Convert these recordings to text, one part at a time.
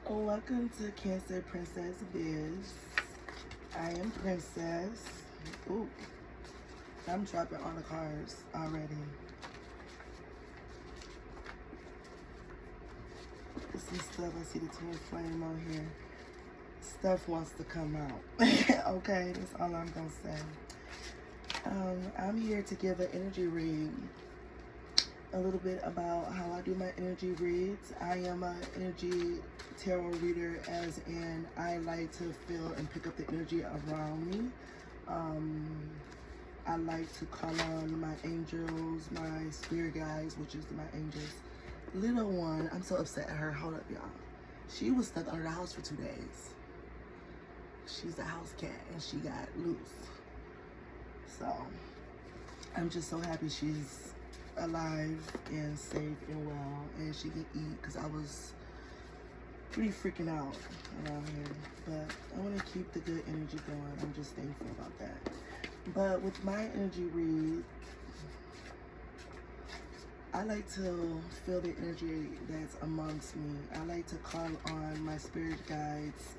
Welcome to Cancer Princess Biz. I am Princess. Ooh, I'm dropping all the cards already. There's some stuff. I see the twin flame on here. Stuff wants to come out. Okay, that's all I'm gonna say. I'm here to give an energy read. A little bit about how I do my energy reads. I am an energy tarot reader, as in I like to feel and pick up the energy around me. I like to call on my angels, my spirit guides, which is my angels. Little one, I'm so upset at her. Hold up, y'all. She was stuck under the house for 2 days. She's a house cat and she got loose. So I'm just so happy she's alive and safe and well, and she can eat, because I was pretty freaking out around here. But I want to keep the good energy going. I'm just thankful about that. But with my energy read, I like to feel the energy that's amongst me. I like to call on my spirit guides,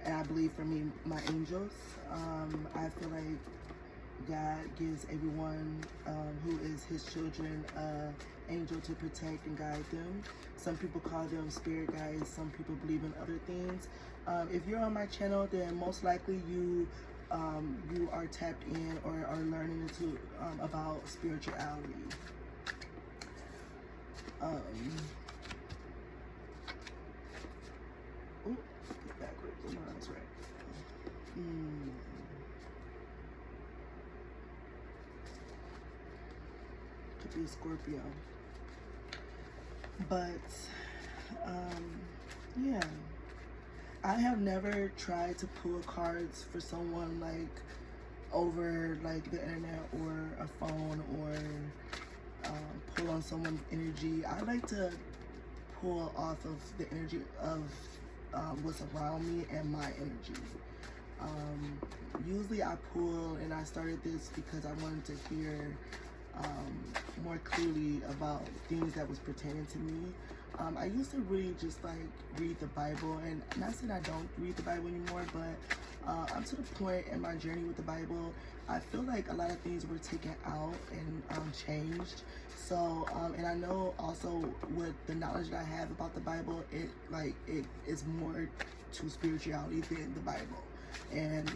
and I believe for me, my angels. I feel like God gives everyone who is his children an angel to protect and guide them. Some people call them spirit guides. Some people believe in other things. If you're on my channel, then most likely you are tapped in or are learning into about spirituality. Ooh, get backwards. No, that's right. Could be a Scorpio. But yeah, I have never tried to pull cards for someone like over like the internet or a phone, or pull on someone's energy. I like to pull off of the energy of what's around me and my energy. Usually I pull, and I started this because I wanted to hear more clearly about things that was pertaining to me. I used to really just like read the Bible, and not saying I don't read the Bible anymore, but I'm to the point in my journey with the Bible, I feel like a lot of things were taken out and changed. So, and I know also with the knowledge that I have about the Bible, it is more to spirituality than the Bible. And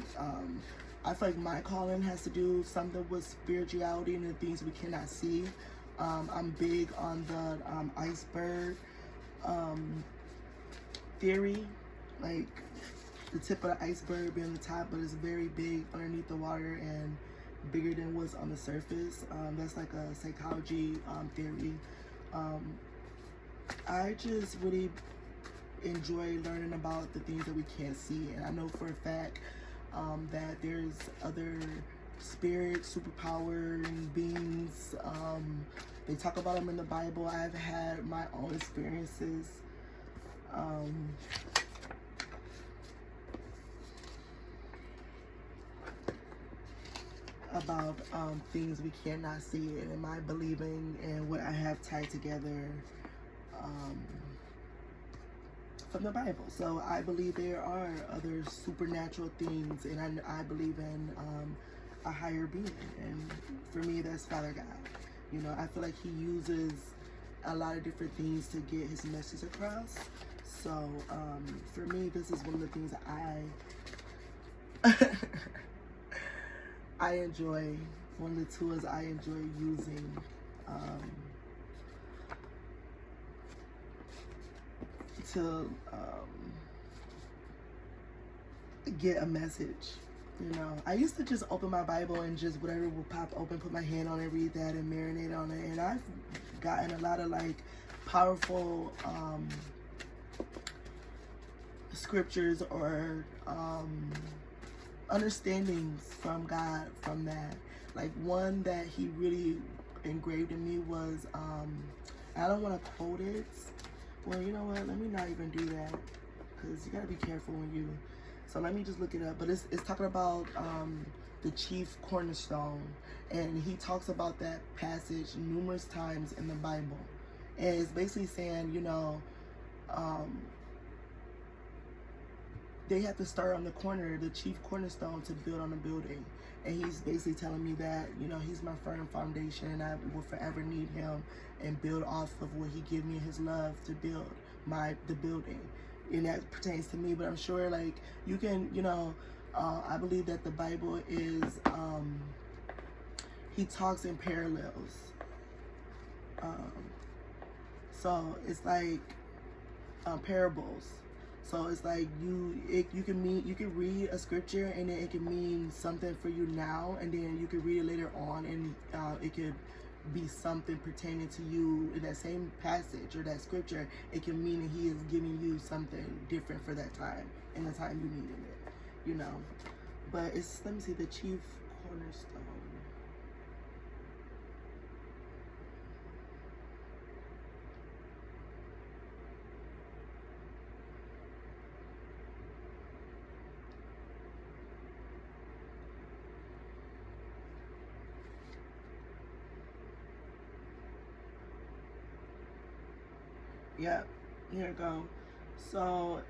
I feel like my calling has to do something with spirituality and the things we cannot see. I'm big on the iceberg theory, like the tip of the iceberg being the top, but it's very big underneath the water and bigger than what's on the surface. That's like a psychology theory. I just really enjoy learning about the things that we can't see, and I know for a fact that there's other spirits, superpower beings. They talk about them in the Bible. I've had my own experiences. About things we cannot see, and am I believing in what I have tied together from the Bible. So I believe there are other supernatural things, and I believe in a higher being, and for me that's Father God. You know, I feel like he uses a lot of different things to get his message across. So for me, this is one of the things that I enjoy, one of the tools I enjoy using to get a message. You know, I used to just open my Bible and just whatever would pop open, put my hand on it, read that, and marinate on it. And I've gotten a lot of like powerful scriptures or understandings from God from that. Like one that he really engraved in me was, I don't want to quote it. Well, you know what? Let me not even do that, because you gotta be careful when you. So let me just look it up. But it's talking about the chief cornerstone, and he talks about that passage numerous times in the Bible, and it's basically saying, you know, they have to start on the corner, the chief cornerstone, to build on the building. And he's basically telling me that, you know, he's my firm foundation and I will forever need him and build off of what he gave me, his love, to build the building. And that pertains to me, but I'm sure, like, you can, you know, I believe that the Bible is, he talks in parallels. So it's like parables. So it's like you can read a scripture and then it can mean something for you now, and then you can read it later on and it could be something pertaining to you in that same passage or that scripture. It can mean that he is giving you something different for that time and the time you needed it, you know. But it's, let me see, the chief cornerstone. Yep, here we go. So,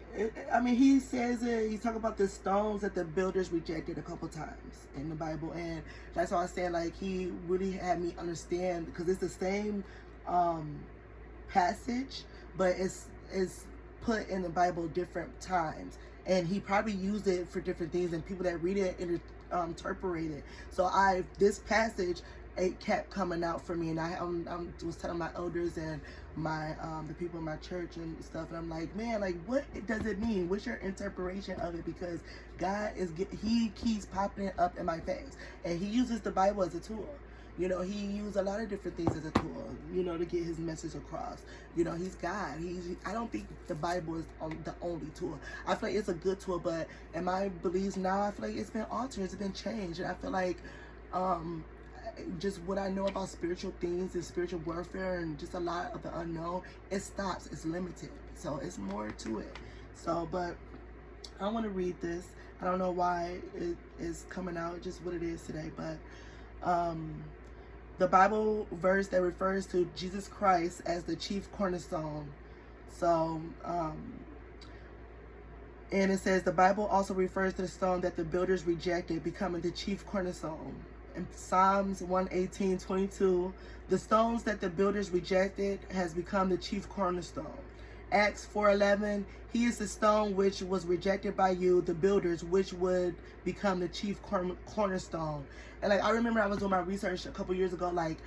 I mean, he says it, he's talking about the stones that the builders rejected a couple times in the Bible. And that's why I said, like, he really had me understand, because it's the same passage, but it's put in the Bible different times. And he probably used it for different things, and people that read it interpret it. So this passage, it kept coming out for me, and I was telling my elders and my the people in my church and stuff, and I'm like, man, like, what does it mean? What's your interpretation of it? Because God he keeps popping it up in my face, and he uses the Bible as a tool. You know, he used a lot of different things as a tool, you know, to get his message across. You know, he's God. I don't think the Bible is the only tool. I feel like it's a good tool, but in my beliefs now, I feel like it's been altered, it's been changed, and I feel like just what I know about spiritual things and spiritual warfare and just a lot of the unknown, it stops, it's limited. So it's more to it. So, but I want to read this. I don't know why it is coming out, just what it is today, but the Bible verse that refers to Jesus Christ as the chief cornerstone. So, and it says the Bible also refers to the stone that the builders rejected, becoming the chief cornerstone. In Psalms 118:22, the stones that the builders rejected has become the chief cornerstone. Acts 4:11, he is the stone which was rejected by you, the builders, which would become the chief cornerstone. And like, I remember I was doing my research a couple years ago, like,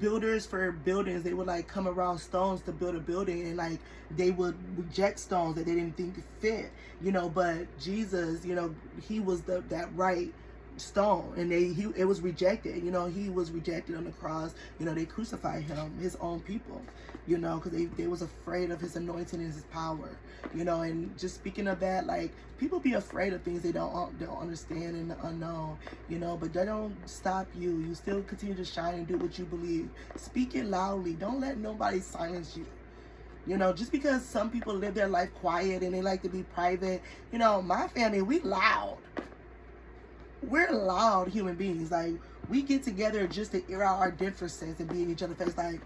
builders for buildings, they would like come around stones to build a building, and like they would reject stones that they didn't think fit, you know. But Jesus, you know, he was that right stone, and it was rejected. You know, he was rejected on the cross. You know, they crucified him, his own people, you know, because they was afraid of his anointing and his power, you know. And just speaking of that, like, people be afraid of things they don't understand and the unknown, you know, but that don't stop you. You still continue to shine and do what you believe. Speak it loudly. Don't let nobody silence you. You know, just because some people live their life quiet and they like to be private, you know, my family, we loud. We're loud human beings. Like, we get together just to air out our differences and be in each other's face. Like,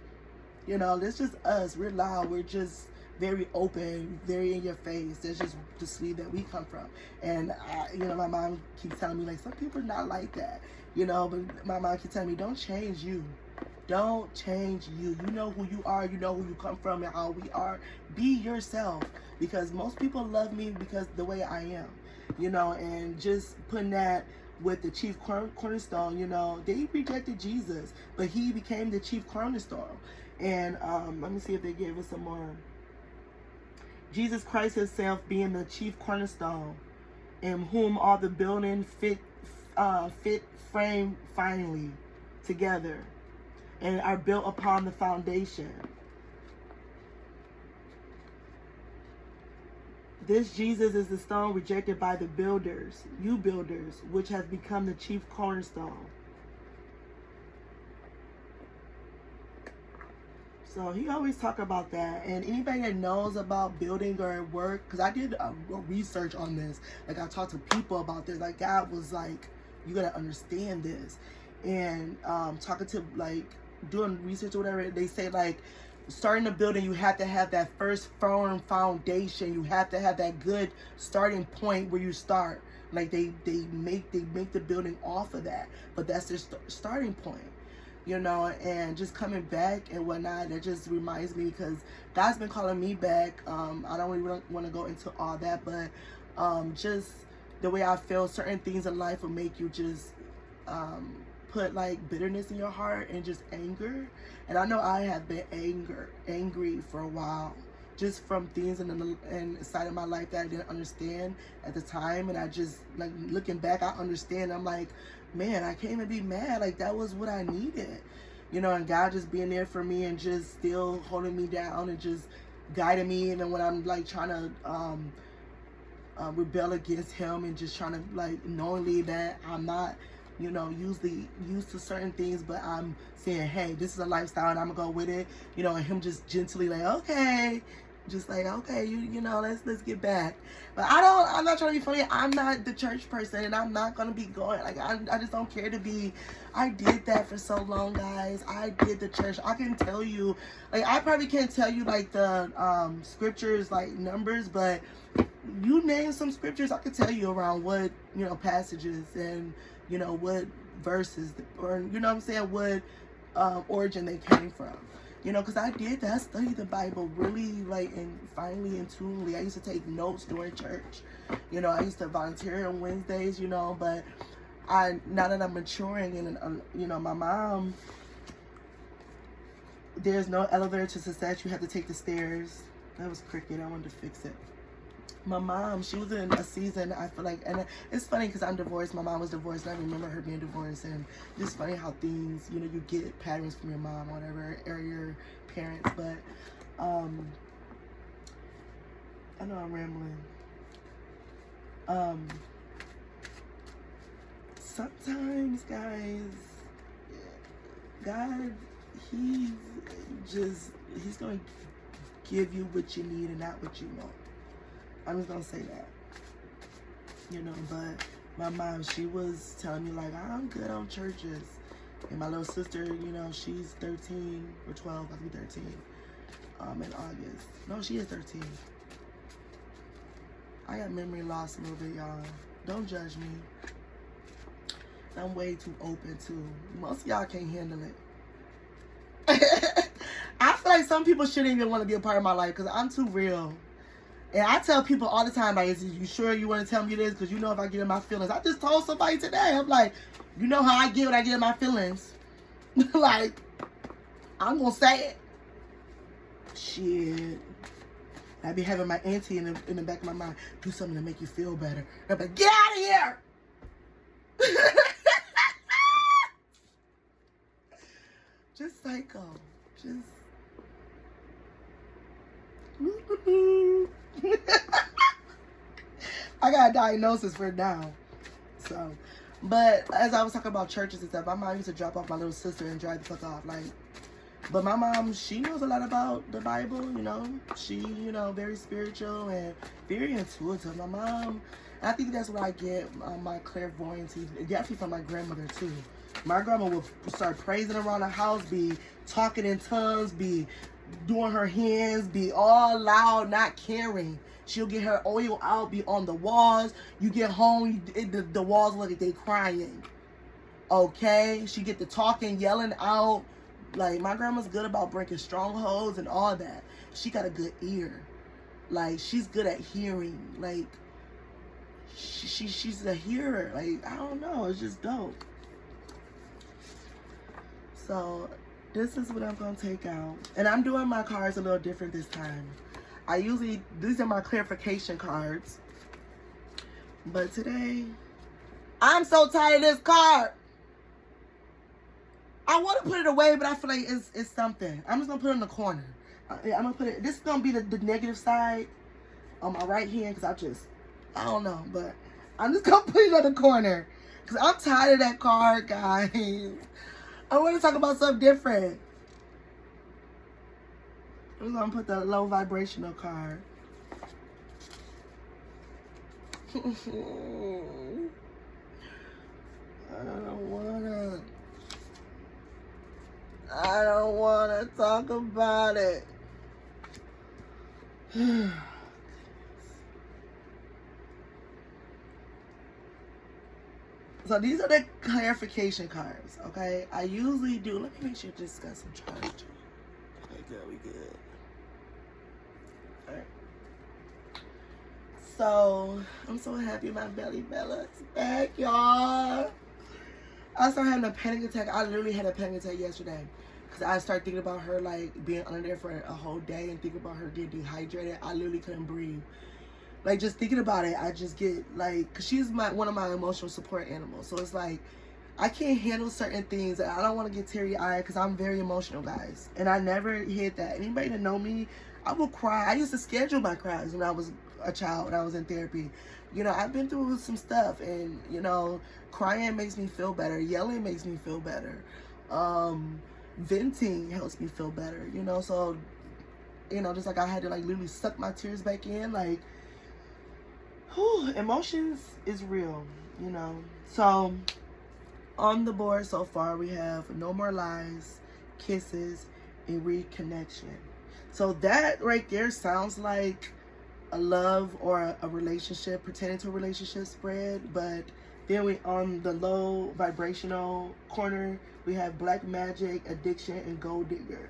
you know, that's just us. We're loud. We're just very open, very in your face. That's just the sleeve that we come from. And, you know, my mom keeps telling me, like, some people are not like that. You know, but my mom keeps telling me, don't change you. Don't change you. You know who you are. You know who you come from and how we are. Be yourself. Because most people love me because the way I am. You know, and just putting that with the chief cornerstone, you know, they rejected Jesus, but he became the chief cornerstone. And let me see if they gave us some more. Jesus Christ himself being the chief cornerstone, in whom all the building fit frame finally together and are built upon the foundation. This Jesus is the stone rejected by the builders, you builders, which has become the chief cornerstone. So he always talk about that. And anybody that knows about building or work, because I did a research on this. Like, I talked to people about this. Like, God was like, you got to understand this. And talking to, like, doing research or whatever, they say, like, starting a building, you have to have that first firm foundation. You have to have that good starting point where you start. Like they make the building off of that, but that's their starting point, you know. And just coming back and whatnot, that just reminds me, because God's been calling me back. I don't really want to go into all that, but just the way I feel, certain things in life will make you just put like bitterness in your heart and just anger. And I know I have been angry for a while, just from things in the side of my life that I didn't understand at the time. And I just, like, looking back, I understand. I'm like, man, I can't even be mad. Like, that was what I needed, you know. And God just being there for me and just still holding me down and just guiding me, even when I'm like trying to rebel against him, and just trying to, like, knowingly that I'm not, you know, usually used to certain things, but I'm saying, hey, this is a lifestyle and I'm gonna go with it, you know. And him just gently like, okay, just like, okay, you know, let's get back. But I'm not trying to be funny. I'm not the church person, and I'm not gonna be going, like, I just don't care to be. I did that for so long, guys. I did the church. I can tell you, like, I probably can't tell you like the scriptures, like numbers, but you name some scriptures, I could tell you around what, you know, passages, and, you know, what verses, or, you know what I'm saying, what origin they came from. You know, because I did that. I studied the Bible really, like, and finally and tunely. I used to take notes during church. You know, I used to volunteer on Wednesdays, you know, but now that I'm maturing, and, you know, my mom, there's no elevator to success. You have to take the stairs. That was crooked. I wanted to fix it. My mom, she was in a season, I feel like, and it's funny because I'm divorced. My mom was divorced, and I remember her being divorced. And it's funny how things, you know, you get patterns from your mom, whatever, or your parents. But I know I'm rambling. Sometimes, guys, God, he's gonna give you what you need and not what you want. I'm just gonna say that, you know. But my mom, she was telling me, like, I'm good on churches. And my little sister, you know, she's 13 or 12, I'll be 13 in August. No, she is 13. I got memory loss a little bit, y'all. Don't judge me. I'm way too open too. Most of y'all can't handle it. I feel like some people shouldn't even want to be a part of my life because I'm too real. And I tell people all the time, like, is you sure you want to tell me this? Because you know if I get in my feelings. I just told somebody today, I'm like, you know how I get when I get in my feelings. Like, I'm going to say it. Shit. I be having my auntie in the back of my mind, do something to make you feel better. I'm like, get out of here! Just psycho. Just... I got a diagnosis for it now. So, but as I was talking about churches and stuff, my mom used to drop off my little sister and drive the fuck off. Like, but my mom, she knows a lot about the Bible, you know. She, you know, very spiritual and very intuitive. My mom, I think that's what I get my clairvoyance, definitely from my grandmother too. My grandma would start praising around the house, be talking in tongues, be doing her hands, be all loud, not caring. She'll get her oil out, be on the walls. You get home, the walls look like they crying. Okay? She get the talking, yelling out. Like, my grandma's good about breaking strongholds and all that. She got a good ear. Like, she's good at hearing. Like, she's a hearer. Like, I don't know. It's just dope. So, this is what I'm going to take out. And I'm doing my cards a little different this time. These are my clarification cards. But today, I'm so tired of this card. I want to put it away, but I feel like it's something. I'm just going to put it in the corner. I'm going to put it, this is going to be the negative side on my right hand, because I don't know, but I'm just going to put it in the corner. Because I'm tired of that card, guys. I want to talk about something different. I'm going to put the low vibrational card. I don't want to. I don't want to talk about it. So these are the clarification cards, okay? I usually do. Let me make sure this got some charge. Okay, good. We good. All right. So I'm so happy my belly Bella's back, y'all. I started having a panic attack. I literally had a panic attack yesterday because I started thinking about her like being under there for a whole day and thinking about her getting dehydrated. I literally couldn't breathe. Like, just thinking about it, I just get like, cause she's one of my emotional support animals. So it's like, I can't handle certain things. I don't want to get teary-eyed because I'm very emotional, guys. And I never hid that. Anybody that know me, I will cry. I used to schedule my cries when I was a child, when I was in therapy. You know, I've been through some stuff, and, you know, crying makes me feel better. Yelling makes me feel better. Venting helps me feel better, you know. So, you know, just like I had to, like, literally suck my tears back in, like, whew, emotions is real, you know. So, on the board so far, we have no more lies, kisses, and reconnection. So that right there sounds like a love or a relationship, pretending to a relationship spread. But then we, on the low vibrational corner, we have black magic, addiction, and gold digger.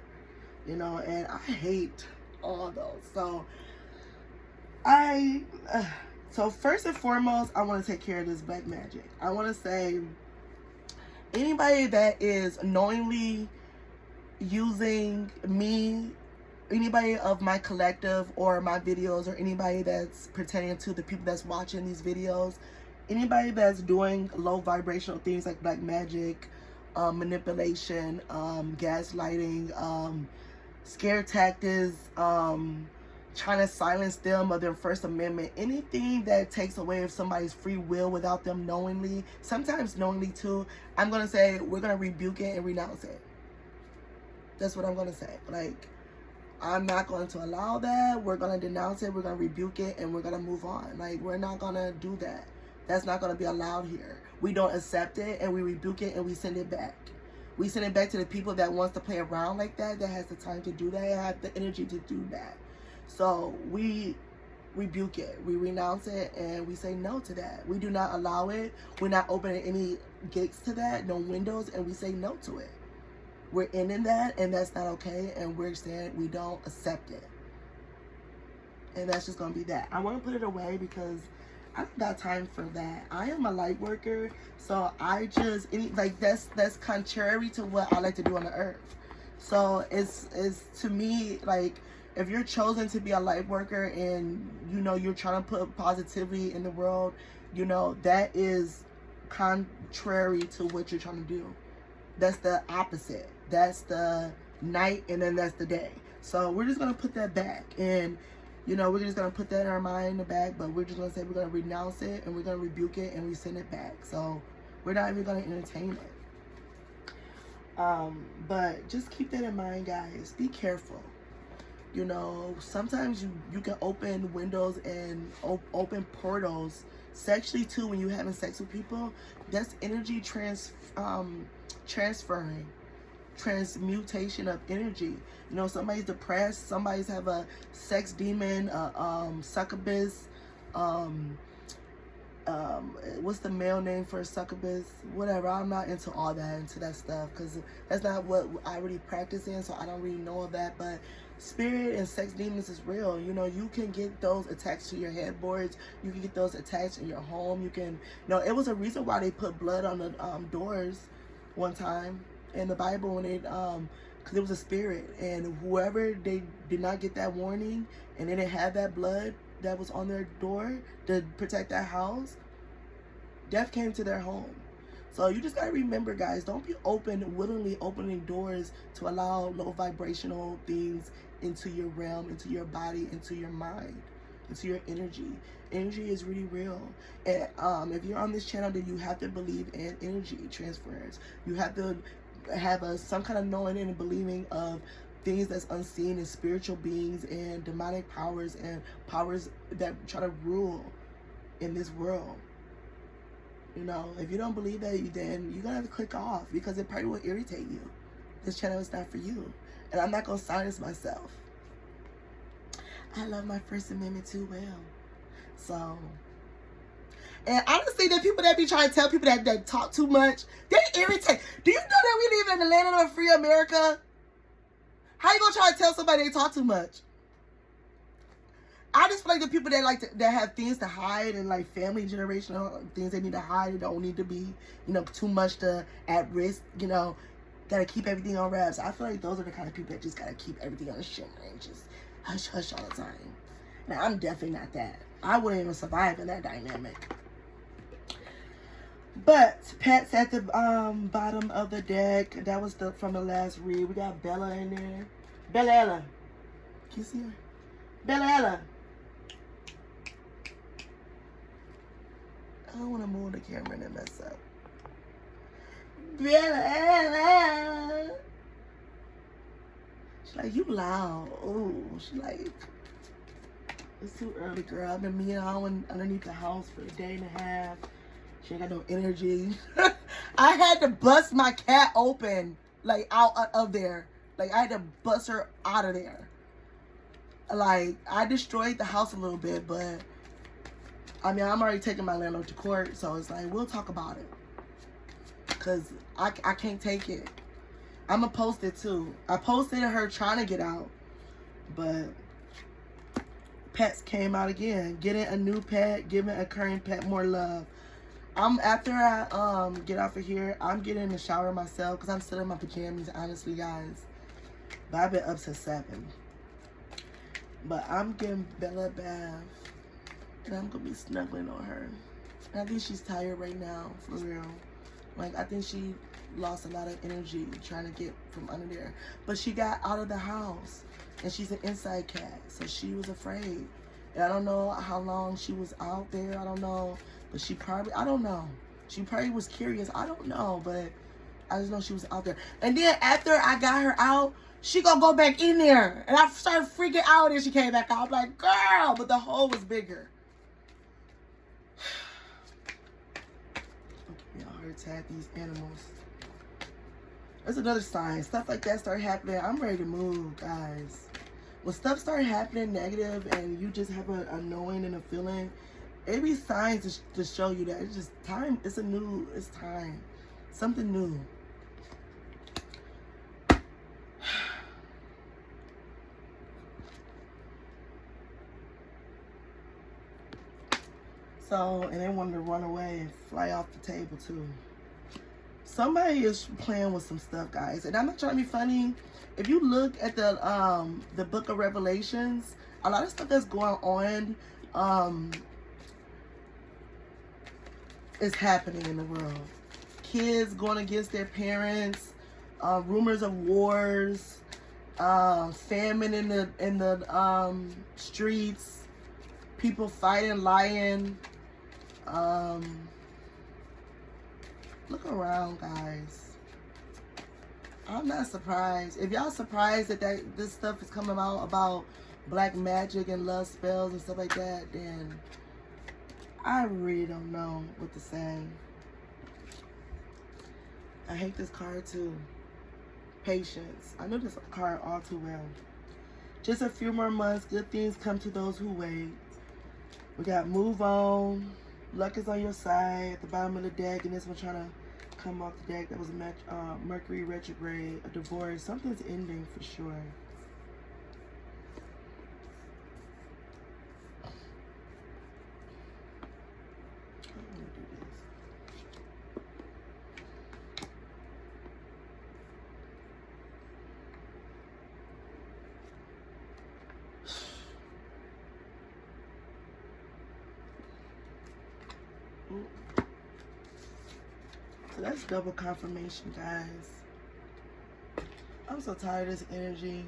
You know, and I hate all those. So so first and foremost, I want to take care of this black magic. I want to say, anybody that is knowingly using me, anybody of my collective or my videos, or anybody that's pretending to the people that's watching these videos, anybody that's doing low vibrational things like black magic, manipulation, gaslighting, scare tactics, trying to silence them of their First Amendment, anything that takes away of somebody's free will without them knowingly, sometimes knowingly too, I'm going to say we're going to rebuke it and renounce it. That's what I'm going to say. Like, I'm not going to allow that. We're going to denounce it. We're going to rebuke it, and we're going to move on. Like, we're not going to do that. That's not going to be allowed here. We don't accept it, and we rebuke it, and we send it back. We send it back to the people that wants to play around like that has the time to do that, and have the energy to do that. So we rebuke it, we renounce it, and we say no to that. We do not allow it. We're not opening any gates to that, no windows, and we say no to it. We're ending that, and that's not okay, and we're saying we don't accept it. And that's just going to be that. I want to put it away because I don't got time for that. I am a light worker, so I just, that's contrary to what I like to do on the earth. So it's to me, like, if you're chosen to be a light worker and, you know, you're trying to put positivity in the world, you know, that is contrary to what you're trying to do. That's the opposite. That's the night, and then that's the day. So we're just going to put that back. And, you know, we're just going to put that in our mind in the back, but we're just going to say we're going to renounce it, and we're going to rebuke it, and we send it back. So we're not even going to entertain it. But just keep that in mind, guys. Be careful. You know, sometimes you can open windows and open portals sexually too when you're having sex with people. That's energy transferring, transmutation of energy. You know, somebody's depressed, somebody's have a sex demon, succubus, what's the male name for a succubus? Whatever. I'm not into all that, into that stuff, because that's not what I really practice in, so I don't really know of that. But spirit and sex demons is real. You know, you can get those attached to your headboards. You can get those attached in your home. You can, you know, it was a reason why they put blood on the doors one time in the Bible, when it because it was a spirit, and whoever they did not get that warning and they didn't have that blood that was on their door to protect that house, death came to their home. So you just gotta remember, guys, don't be willingly opening doors to allow low vibrational things into your realm, into your body, into your mind, into your energy. Energy is really real. And if you're on this channel, then you have to believe in energy transference. You have to have some kind of knowing and believing of things that's unseen, and spiritual beings and demonic powers and powers that try to rule in this world. You know, if you don't believe that, then you're gonna have to click off, because it probably will irritate you. This channel is not for you. And I'm not going to silence myself. I love my First Amendment too well. So, and honestly, the people that be trying to tell people that talk too much, they irritate. Do you know that we live in the land of a free America? How you gonna try to tell somebody they talk too much? I just feel like the people that have things to hide and like family generational things they need to hide and don't need to be, too much to at risk, gotta keep everything on wraps. I feel like those are the kind of people that just gotta keep everything on shimmer and just hush hush all the time. Now I'm definitely not that. I wouldn't even survive in that dynamic. But pets at the bottom of the deck. That was from the last read. We got Bella in there. Bella Ella. Can you see her? Bella Ella. I don't want to move the camera and mess up. Bella Ella. She's like, you loud. Ooh. She's like, it's too early, girl. I've been meowing underneath the house for a day and a half. She ain't got no energy. I had to bust my cat open, like, out of there. Like, I had to bust her out of there. Like, I destroyed the house a little bit, but, I mean, I'm already taking my landlord to court, so it's like, we'll talk about it. Because I can't take it. I'm going to post it, too. I posted her trying to get out, but pets came out again. Getting a new pet, giving a current pet more love. After I get off of here, I'm getting in the shower myself because I'm still in my pajamas, honestly, guys. But I've been up since 7. But I'm getting Bella a bath, and I'm gonna be snuggling on her. And I think she's tired right now, for real. Like, I think she lost a lot of energy trying to get from under there. But she got out of the house, and she's an inside cat, so she was afraid. And I don't know how long she was out there. I don't know. But she probably, I don't know. She probably was curious. I don't know. But I just know she was out there. And then after I got her out, she gonna go back in there. And I started freaking out and she came back out. I'm like, girl. But the hole was bigger. Don't give me a heart attack, these animals. There's another sign. Stuff like that start happening. I'm ready to move, guys. When stuff start happening negative and you just have a knowing and a feeling, it be signs to show you that it's just time. It's time. Something new. So, and they wanted to run away and fly off the table too. Somebody is playing with some stuff, guys. And I'm not trying to be funny. If you look at the book of Revelations, a lot of stuff that's going on, is happening in the world. Kids going against their parents, rumors of wars, famine in the streets, people fighting, lying. Look around, guys. I'm not surprised. If y'all surprised that this stuff is coming out about black magic and love spells and stuff like that, then I really don't know what to say. I hate this card too. Patience. I know this card all too well. Just a few more months. Good things come to those who wait. We got move on. Luck is on your side at the bottom of the deck. And this one trying to come off the deck. That was Mercury retrograde. A divorce. Something's ending for sure. So that's double confirmation, guys. I'm so tired of this energy.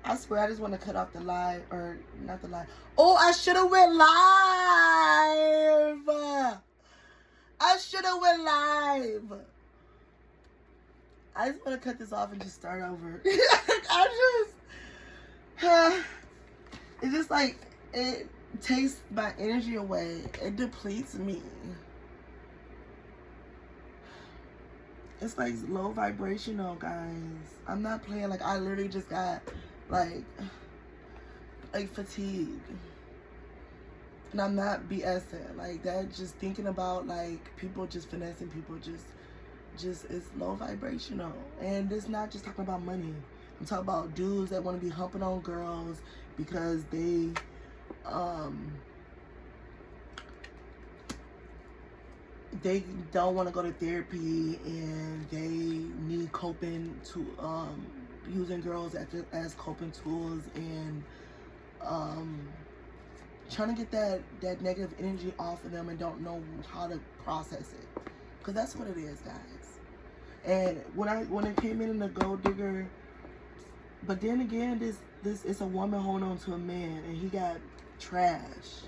I swear I just want to cut off the live, or not the live. Oh, I should have went live. I should have went live. I just want to cut this off and just start over. It's just like, it takes my energy away. It depletes me. It's like low vibrational, guys. I'm not playing. Like, I literally just got like fatigue. And I'm not BSing. Like, that, just thinking about like people just finessing people, just it's low vibrational. And it's not just talking about money. I'm talking about dudes that want to be humping on girls because they don't want to go to therapy, and they need coping to using girls as coping tools, and trying to get that negative energy off of them, and don't know how to process it, because that's what it is, guys. And when it came in the gold digger, but then again, this it's a woman holding on to a man, and he got trash.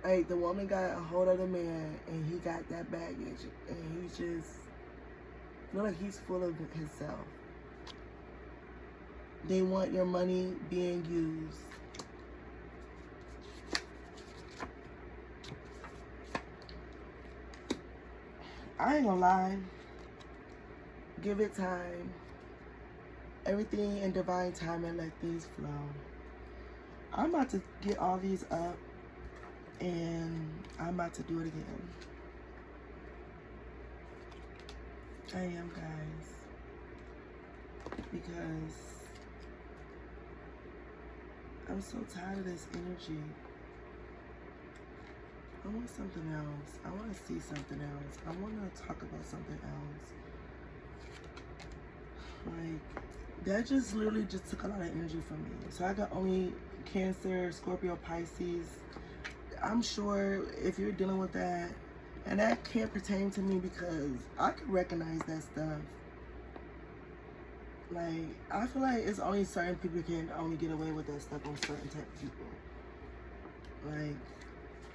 Like, the woman got a hold of the man, and he got that baggage, and he's just feel like he's full of himself. They want your money being used. I ain't gonna lie. Give it time. Everything in divine time, and let things flow. I'm about to get all these up, and I'm about to do it again. I am, guys. Because I'm so tired of this energy. I want something else. I want to see something else. I want to talk about something else. Like, that just literally just took a lot of energy from me. So I got only Cancer, Scorpio, Pisces. I'm sure if you're dealing with that, and that can't pertain to me because I can recognize that stuff. Like, I feel like it's only certain people can only get away with that stuff on certain type of people. Like,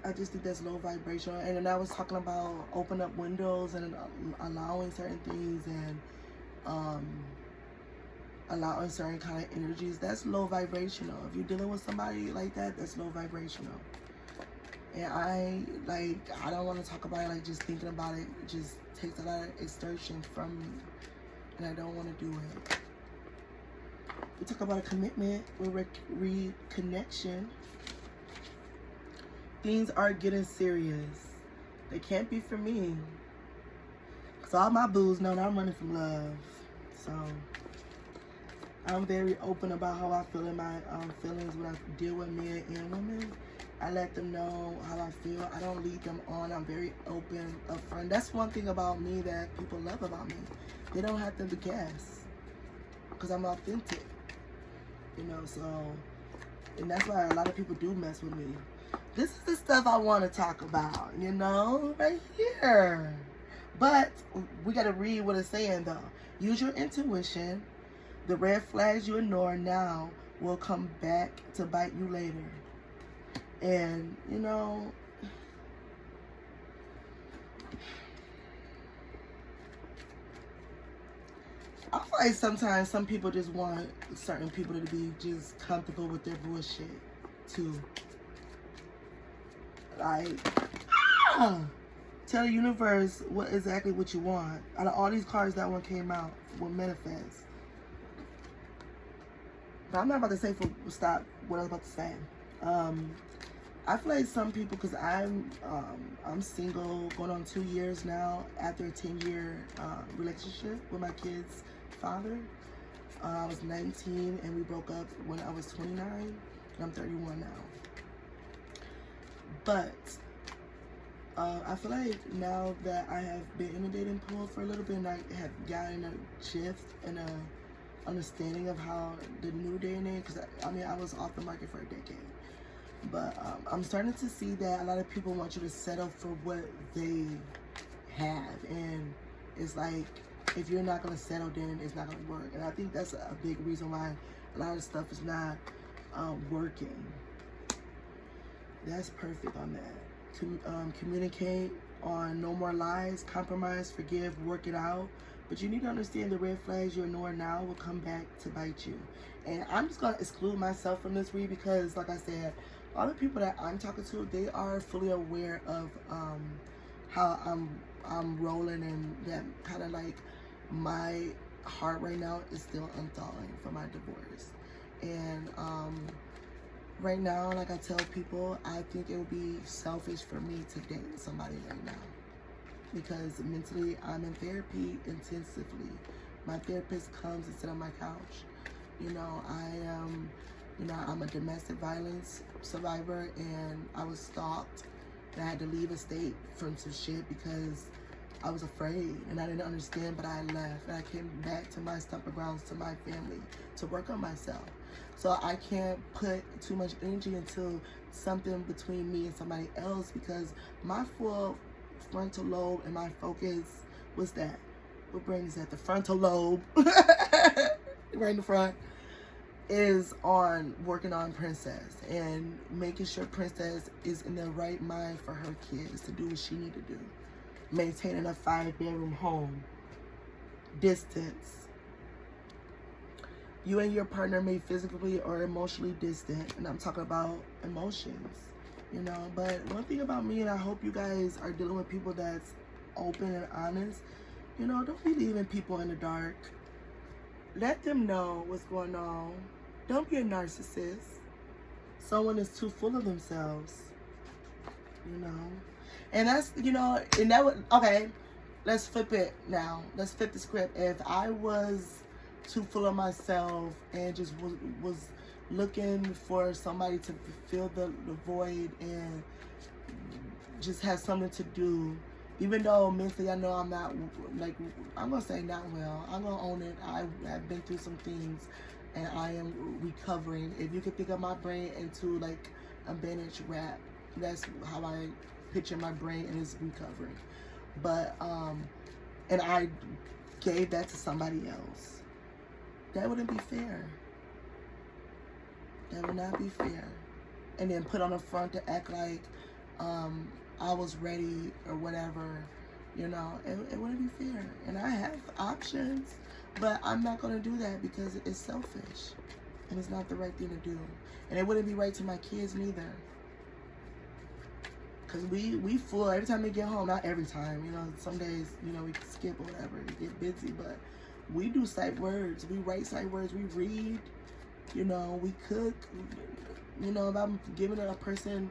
I just think that's low vibration. And then I was talking about open up windows and allowing certain things, and allowing certain kind of energies. That's low vibrational. If you're dealing with somebody like that, that's low vibrational. And I don't want to talk about it. Like, just thinking about it just takes a lot of exertion from me, and I don't want to do it. We talk about a commitment with reconnection. Things are getting serious. They can't be for me, because all my boos know that I'm running from love. So I'm very open about how I feel in my feelings when I deal with men and women. I let them know how I feel. I don't lead them on. I'm very open, upfront. That's one thing about me that people love about me. They don't have to guess, because I'm authentic. You know, so, and that's why a lot of people do mess with me. This is the stuff I want to talk about, you know, right here. But we got to read what it's saying, though. Use your intuition. The red flags you ignore now will come back to bite you later. And, you know, I feel like sometimes some people just want certain people to be just comfortable with their bullshit, too. Like, tell the universe exactly what you want. Out of all these cards, that one came out will manifest. But I'm not about to say stop what I was about to say. I feel like some people, because I'm single, going on 2 years now after a 10-year relationship with my kid's father. I was 19 and we broke up when I was 29, and I'm 31 now. But I feel like now that I have been in the dating pool for a little bit, and I have gotten a shift and a understanding of how the new day and age, because I was off the market for a decade. But I'm starting to see that a lot of people want you to settle for what they have. And it's like, if you're not going to settle, then it's not going to work. And I think that's a big reason why a lot of stuff is not working. That's perfect on that. Communicate on no more lies, compromise, forgive, work it out. But you need to understand the red flags you ignore now will come back to bite you. And I'm just going to exclude myself from this read because, like I said, all the people that I'm talking to, they are fully aware of how I'm rolling, and that kind of like my heart right now is still unthawing for my divorce. And right now, like I tell people, I think it would be selfish for me to date somebody right now, because mentally I'm in therapy intensively. My therapist comes and sits on my couch. You know, I'm a domestic violence survivor, and I was stalked, and I had to leave a state from some shit because I was afraid and I didn't understand, but I left and I came back to my stomping grounds, to my family, to work on myself. So I can't put too much energy into something between me and somebody else, because my full frontal lobe and my focus was that. What brain is that? The frontal lobe, right in the front, is on working on Princess and making sure Princess is in the right mind for her kids to do what she need to do. Maintaining a 5-bedroom home. Distance. You and your partner may physically or emotionally distant, and I'm talking about emotions, you know. But one thing about me, and I hope you guys are dealing with people that's open and honest, you know, don't be leaving people in the dark. Let them know what's going on. Don't be a narcissist. Someone is too full of themselves, you know. And that's, you know, and that would, okay, let's flip it now. Let's flip the script. If I was too full of myself and just was looking for somebody to fill the void and just have something to do, even though mentally I know I'm not, like, I'm going to say not well. I'm going to own it. I have been through some things and I am recovering. If you could think of my brain into like a bandage wrap, that's how I picture my brain, and it's recovering. But, and I gave that to somebody else. That wouldn't be fair. That would not be fair. And then put on the front to act like I was ready or whatever, you know, it wouldn't be fair. And I have options, but I'm not going to do that because it's selfish and it's not the right thing to do. And it wouldn't be right to my kids neither. Because we full every time they get home. Not every time, you know, some days, you know, we can skip or whatever, we get busy, but we do sight words, we write sight words, we read, you know, we cook. You know, if I'm giving another person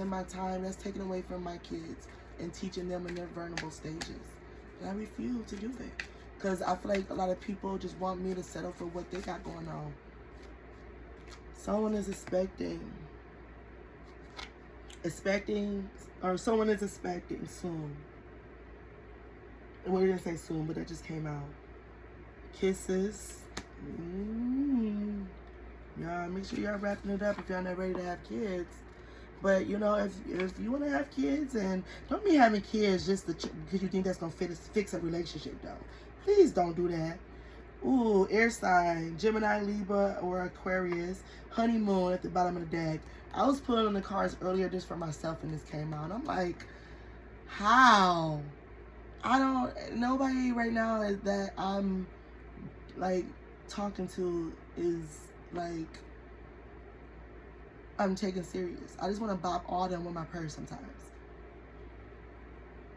my time, that's taken away from my kids and teaching them in their vulnerable stages. And I refuse to do that. Because I feel like a lot of people just want me to settle for what they got going on. Someone is expecting, or someone is expecting soon. Well, you didn't say soon, but that just came out. Kisses. Y'all, make sure y'all wrapping it up if y'all not ready to have kids. But, you know, if you want to have kids, and don't be having kids just because you think that's going to fix a relationship, though. Please don't do that. Ooh, air sign, Gemini, Libra, or Aquarius, honeymoon at the bottom of the deck. I was pulling on the cards earlier just for myself, and this came out. I'm like, how? Nobody right now is that I'm, like, talking to is, like, I'm taking serious. I just want to bop all them with my purse sometimes.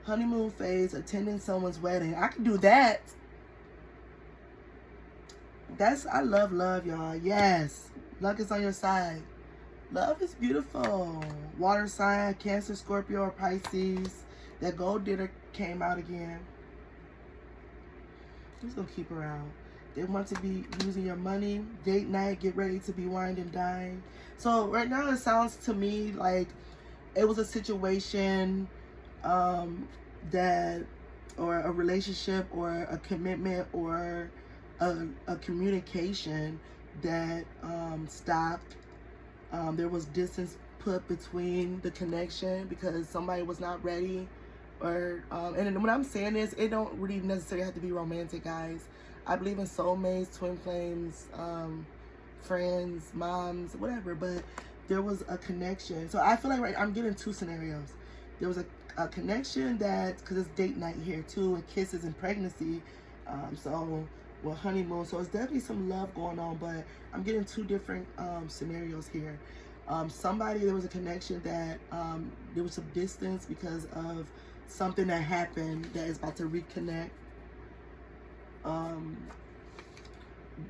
Honeymoon phase, attending someone's wedding. I can do that. I love love, y'all. Yes. Luck is on your side. Love is beautiful. Water sign, Cancer, Scorpio, or Pisces. That gold digger came out again. I'm just going to keep her out. They want to be using your money. Date night, get ready to be wined and dined. So right now it sounds to me like it was a situation that, or a relationship, or a commitment, or a communication that stopped. There was distance put between the connection because somebody was not ready. Or and when I'm saying this, it don't really necessarily have to be romantic, guys. I believe in soulmates, twin flames, friends, moms, whatever. But there was a connection. So I feel like I'm getting two scenarios. There was a connection that, because it's date night here too, and kisses and pregnancy. Well, honeymoon. So it's definitely some love going on. But I'm getting two different scenarios here. There was a connection that there was some distance because of something that happened that is about to reconnect.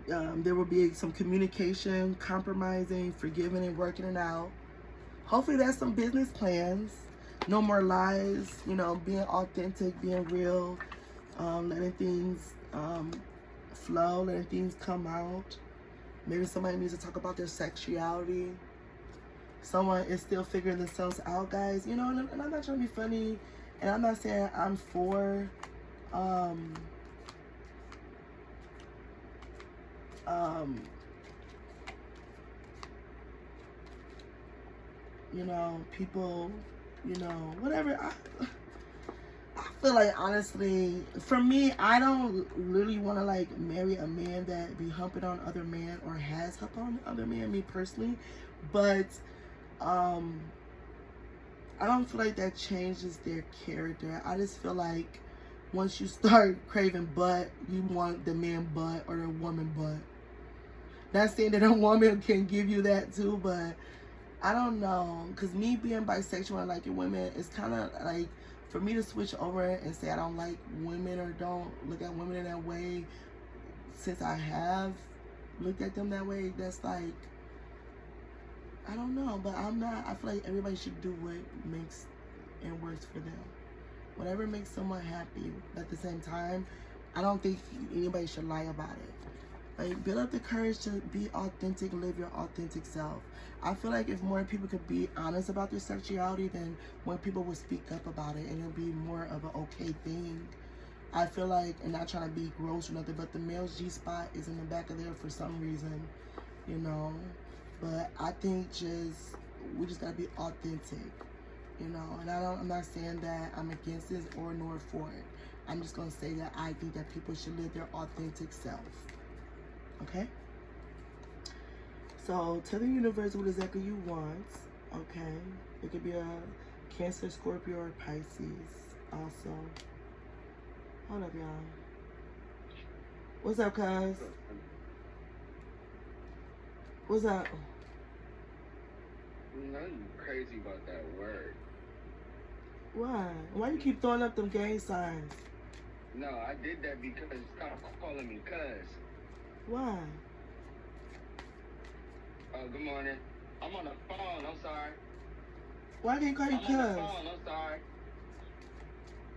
There will be some communication, compromising, forgiving, and working it out. Hopefully that's some business plans. No more lies, you know, being authentic, being real, letting things flow, letting things come out. Maybe somebody needs to talk about their sexuality. Someone is still figuring themselves out, guys. You know, and I'm not trying to be funny, and I'm not saying I'm for you know, people, you know, whatever. I feel like, honestly, for me, I don't really want to, like, marry a man that be humping on other men or has humped on other men, me personally. But I don't feel like that changes their character. I just feel like once you start craving butt, you want the man butt or the woman butt. Not saying that a woman can give you that too, but I don't know. Because me being bisexual and liking women, it's kind of like, for me to switch over and say I don't like women or don't look at women in that way, since I have looked at them that way, that's like, I don't know. But I'm not, I feel like everybody should do what makes and works for them. Whatever makes someone happy. But at the same time, I don't think anybody should lie about it. Like, build up the courage to be authentic, live your authentic self. I feel like if more people could be honest about their sexuality, then more people would speak up about it, and it'll be more of an okay thing. I feel like, and not trying to be gross or nothing, but the male's G-spot is in the back of there for some reason, you know. But I think we just gotta be authentic, you know. And I'm not saying that I'm against this or nor for it. I'm just gonna say that I think that people should live their authentic self. Okay? So, tell the universe what exactly you want. Okay? It could be a Cancer, Scorpio, or Pisces. Also. Hold up, y'all. What's up, cuz? What's up? You know you crazy about that word. Why? Why you keep throwing up them gang signs? No, I did that because stop calling me cuz. Why? Good morning. I'm on the phone, I'm sorry. Why can't call you cuz? I'm on the phone, I'm sorry.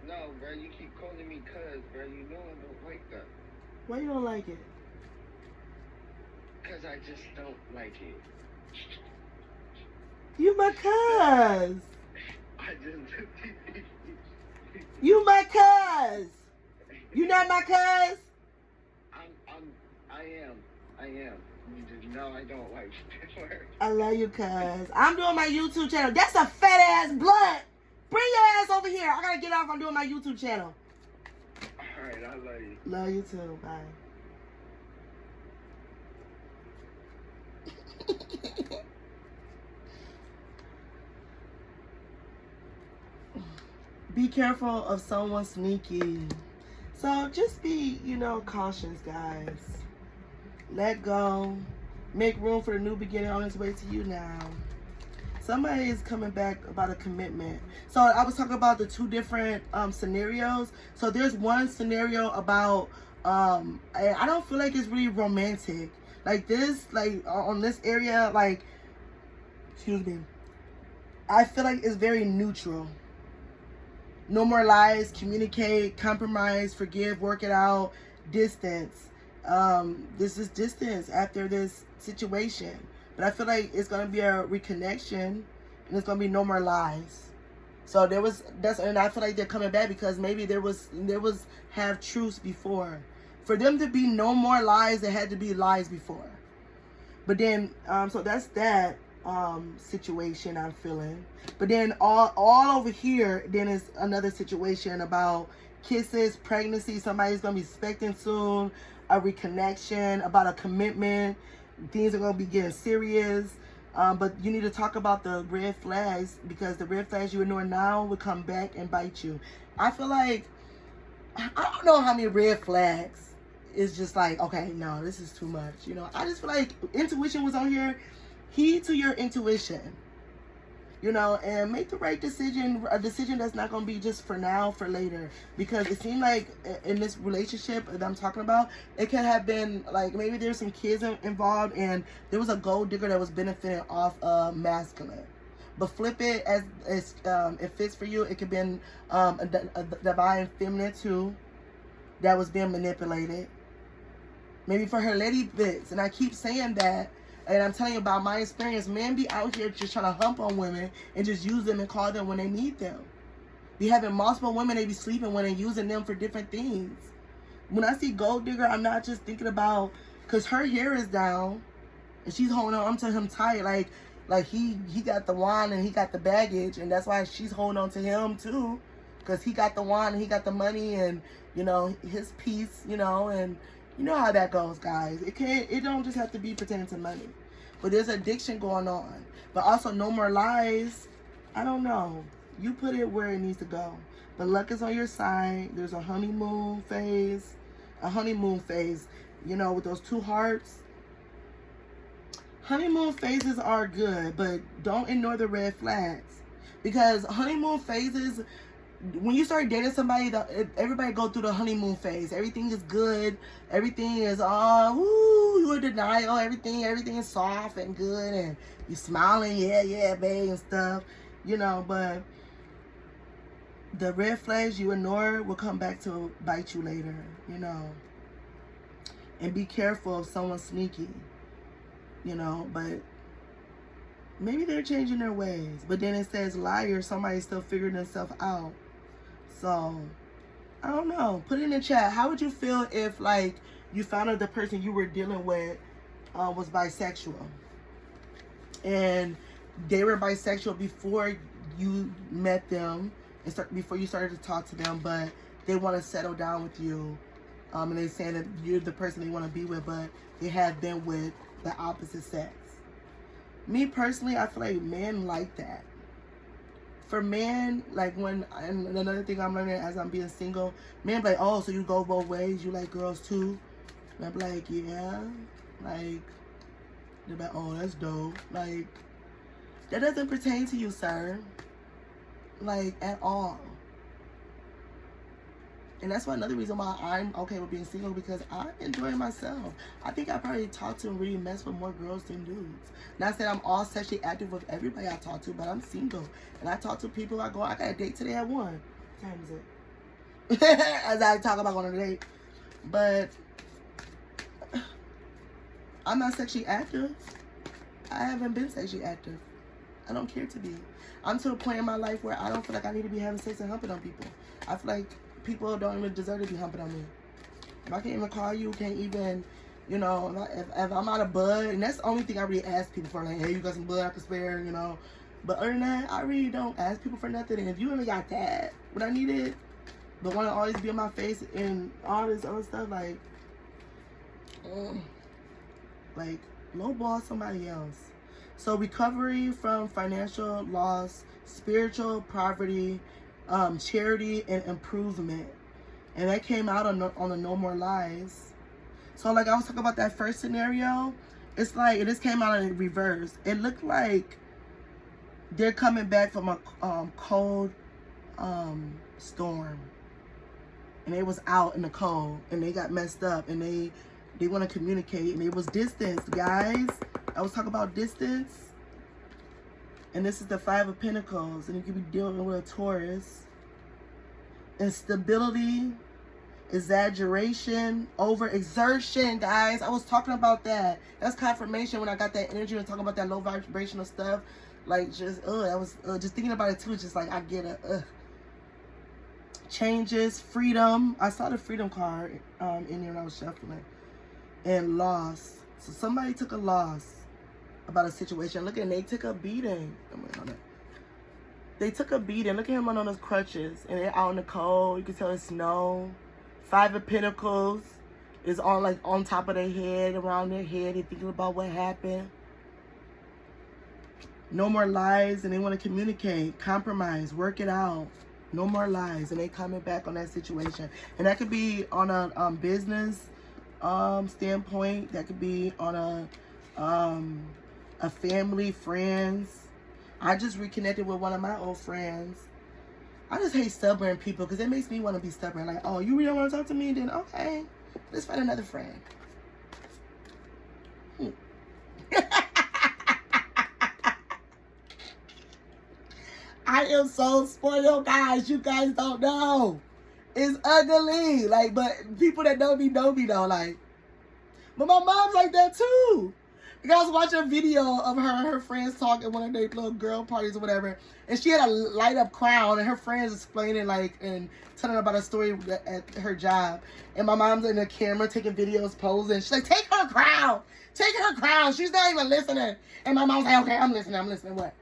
No, bro, you keep calling me cuz, bro. You know I don't like that. Why you don't like it? Because I just don't like it. You my cuz. I just... You my cuz. You not my cuz? I am. You just know I don't like that word. I love you, cuz. I'm doing my YouTube channel. That's a fat ass blunt. Bring your ass over here. I gotta get off. I'm doing my YouTube channel. Alright, I love you. Love you too. Bye. Be careful of someone sneaky. So just be, you know, cautious, guys. Let go. Make room for a new beginning on its way to you now. Somebody is coming back about a commitment. So I was talking about the two different scenarios. So there's one scenario about, I don't feel like it's really romantic. Like this, like on this area, like, excuse me. I feel like it's very neutral. No more lies, communicate, compromise, forgive, work it out, distance. This is distance after this situation. But I feel like it's going to be a reconnection, and it's going to be no more lies. So and I feel like they're coming back because maybe there was have truths before. For them to be no more lies, there had to be lies before. But then, so that's that situation I'm feeling. But then all over here, then is another situation about kisses, pregnancy, somebody's going to be expecting soon, a reconnection, about a commitment. Things are going to be getting serious. But you need to talk about the red flags, because the red flags you ignore now will come back and bite you. I feel like, I don't know how many red flags is just like, okay, no, this is too much. You know, I just feel like intuition was on here. Heed to your intuition. you know, and make the right decision, a decision that's not going to be just for now, for later. Because it seemed like in this relationship that I'm talking about, it could have been like maybe there's some kids involved and there was a gold digger that was benefiting off masculine. But flip it as it fits for you. It could be a divine feminine too that was being manipulated. Maybe for her lady bits. And I keep saying that. And I'm telling you about my experience. Men be out here just trying to hump on women and just use them and call them when they need them. Be having multiple women they be sleeping with and using them for different things. When I see gold digger, I'm not just thinking about, because her hair is down and she's holding on to him tight. Like he got the wand and he got the baggage, and that's why she's holding on to him too. Because he got the wand and he got the money and, you know, his piece, you know, and you know how that goes, guys. It don't just have to be pertaining to money. But there's addiction going on. But also no more lies. I don't know. You put it where it needs to go. But luck is on your side. There's a honeymoon phase. A honeymoon phase. You know, with those two hearts. Honeymoon phases are good, but don't ignore the red flags. Because honeymoon phases, when you start dating somebody, everybody go through the honeymoon phase. Everything is good. Everything is you're in denial. Everything is soft and good, and you smiling, yeah, babe, and stuff. You know, but the red flags you ignore will come back to bite you later. You know, and be careful of someone sneaky. You know, but maybe they're changing their ways. But then it says liar, somebody's still figuring themselves out. So, I don't know. Put it in the chat. How would you feel if, like, you found out the person you were dealing with was bisexual? And they were bisexual before you met them, and before you started to talk to them, but they want to settle down with you. And they're saying that you're the person they want to be with, but they have been with the opposite sex. Me personally, I feel like men like that. For men, like and another thing I'm learning as I'm being single, men be like, oh, so you go both ways, you like girls too? And I'm like, yeah. Like, they're like, oh, that's dope. Like, that doesn't pertain to you, sir. Like, at all. And that's why another reason why I'm okay with being single, because I'm enjoying myself. I think I probably talk to and really mess with more girls than dudes. Not that I'm all sexually active with everybody I talk to, but I'm single. And I talk to people, I got a date today at 1. What time is it? As I talk about going on a date. But I'm not sexually active. I haven't been sexually active. I don't care to be. I'm to a point in my life where I don't feel like I need to be having sex and humping on people. I feel like people don't even deserve to be humping on me. If I can't even call you, can't even, you know, if I'm out of bud, and that's the only thing I really ask people for, like, hey, you got some bud I can spare, you know. But other than that, I really don't ask people for nothing. And if you really got that, what I needed, but want to always be in my face and all this other stuff, like lowball somebody else. So recovery from financial loss, spiritual poverty, charity and improvement, and that came out on the No More Lies. So like I was talking about that first scenario, it's like it just came out in reverse. It looked like they're coming back from a cold storm, and they was out in the cold and they got messed up and they want to communicate, and it was distance, guys. I was talking about distance. And this is the 5 of Pentacles. And you could be dealing with a Taurus. Instability, exaggeration, overexertion, guys. I was talking about that. That's confirmation when I got that energy and talking about that low vibrational stuff. Like, just, that was, just thinking about it too, just like, I get it, Changes, freedom. I saw the freedom card in here when I was shuffling. And loss. So somebody took a loss about a situation. Look at, they took a beating. They took a beating. Look at him on those crutches, and they're out in the cold. You can tell it's snow. 5 of Pentacles is on top of their head, around their head. They're thinking about what happened. No more lies, and they want to communicate, compromise, work it out. No more lies, and they coming back on that situation. And that could be on a business standpoint. That could be on a family, friends. I just reconnected with one of my old friends. I just hate stubborn people because it makes me want to be stubborn. Like, oh, you really don't want to talk to me? Then okay, let's find another friend. I am so spoiled, guys. You guys don't know. It's ugly. Like, but people that know me though. Like, but my mom's like that too. Like, I was watching a video of her and her friends talking at one of their little girl parties or whatever, and she had a light up crown, and her friends explaining like and telling about a story at her job, and my mom's in the camera taking videos, posing. She's like, "Take her crown, take her crown." She's not even listening, and my mom's like, "Okay, I'm listening. What?"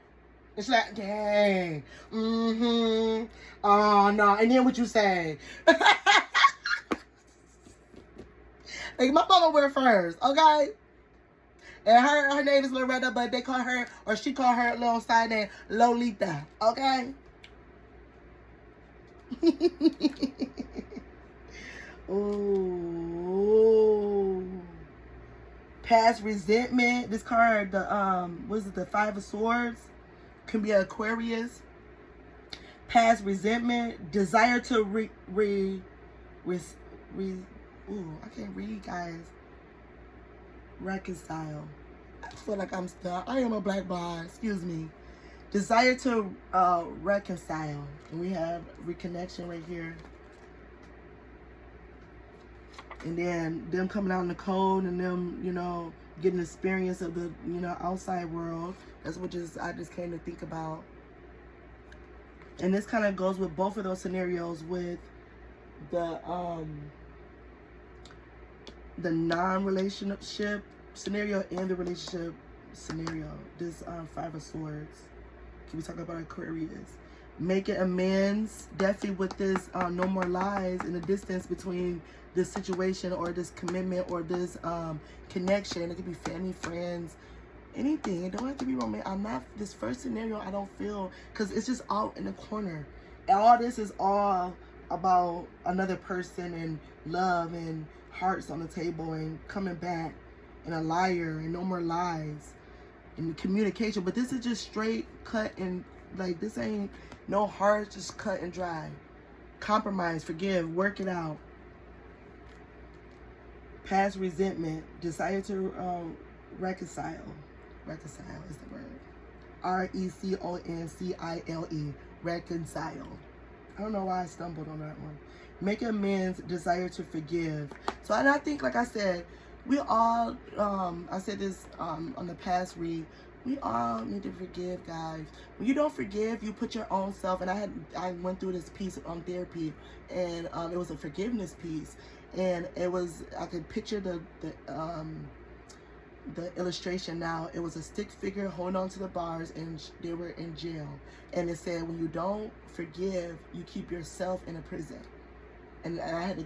And she's like, "Dang, oh no." And then what you say? Like, my mama went first, okay? And her name is Loretta, but they call her, or she called her little side name Lolita, okay? Ooh. Past resentment. This card, what is it, the Five of Swords? Can be an Aquarius. Past resentment. Desire to ooh, I can't read, guys. Reconcile. I feel like I'm stuck. I am a black boy. Excuse me. Desire to reconcile. And we have reconnection right here. And then them coming out in the cold and them, you know, getting experience of the, you know, outside world. That's what I just came to think about. And this kind of goes with both of those scenarios with the non-relationship scenario and the relationship scenario. This Five of Swords. Can we talk about Aquarius? Making amends, definitely with this no more lies and the distance between this situation or this commitment or this connection. It could be family, friends, anything. It don't have to be romantic. I'm not, this first scenario, I don't feel, because it's just out in the corner. All this is all about another person and love and hearts on the table and coming back and a liar and no more lies and communication. But this is just straight cut and like, this ain't no hearts, just cut and dry. Compromise, forgive, work it out. Past resentment, desire to reconcile. Reconcile is the word. reconcile. Reconcile. I don't know why I stumbled on that one. Make amends, desire to forgive. So, and I think, like I said, we all, I said this on the past read, we all need to forgive, guys. When you don't forgive, you put your own self, and I went through this piece on therapy, and it was a forgiveness piece, and it was, I could picture the illustration now. It was a stick figure holding on to the bars, and they were in jail, and it said, when you don't forgive, you keep yourself in a prison. And I had to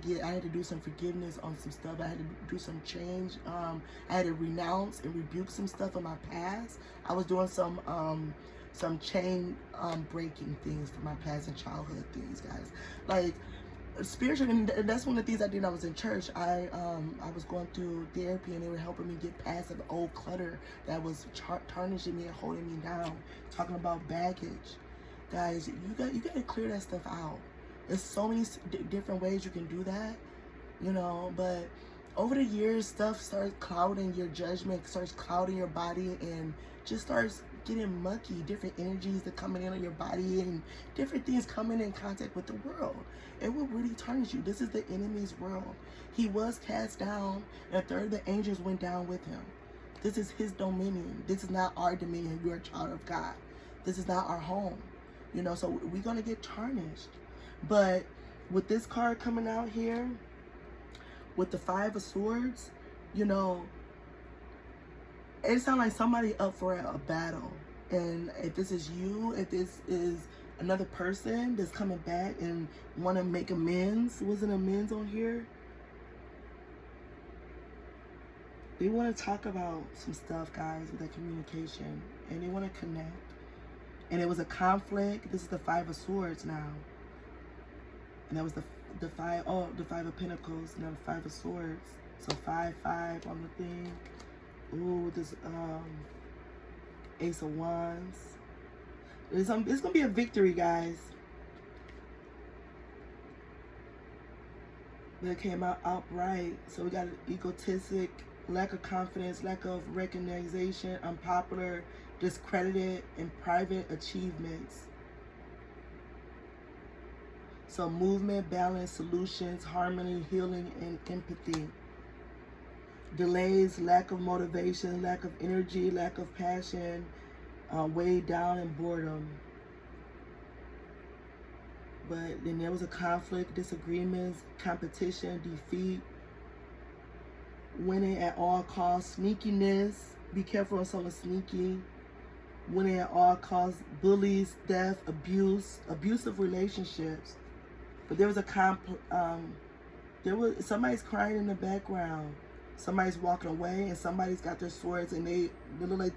do some forgiveness on some stuff. I had to do some change. I had to renounce and rebuke some stuff in my past. I was doing some chain breaking things from my past and childhood things, guys. Like spiritually, and that's one of the things I did when I was in church. I was going through therapy, and they were helping me get past the old clutter that was tarnishing me and holding me down. Talking about baggage, guys. You got to clear that stuff out. There's so many different ways you can do that, you know, but over the years, stuff starts clouding your judgment, starts clouding your body, and just starts getting mucky. Different energies that coming in on your body and different things coming in contact with the world. It will really tarnish you. This is the enemy's world. He was cast down, and a third of the angels went down with him. This is his dominion. This is not our dominion. We're a child of God. This is not our home, you know, so we're going to get tarnished. But with this card coming out here, with the Five of Swords, you know, it sounds like somebody up for a battle. And if this is you, if this is another person that's coming back and want to make amends, was an amends on here? They want to talk about some stuff, guys, with that communication. And they want to connect. And it was a conflict. This is the Five of Swords now. And that was the Five of Pentacles, now the Five of Swords. So 5, 5 on the thing. Ooh, this Ace of Wands. It's gonna be a victory, guys. But it came out upright. So we got egotistic, lack of confidence, lack of recognition, unpopular, discredited, and private achievements. So movement, balance, solutions, harmony, healing, and empathy. Delays, lack of motivation, lack of energy, lack of passion, weighed down, and boredom. But then there was a conflict, disagreements, competition, defeat, winning at all costs, sneakiness. Be careful of someone sneaky. Winning at all costs, bullies, death, abuse, abusive relationships. But there was somebody's crying in the background. Somebody's walking away, and somebody's got their swords, and they look like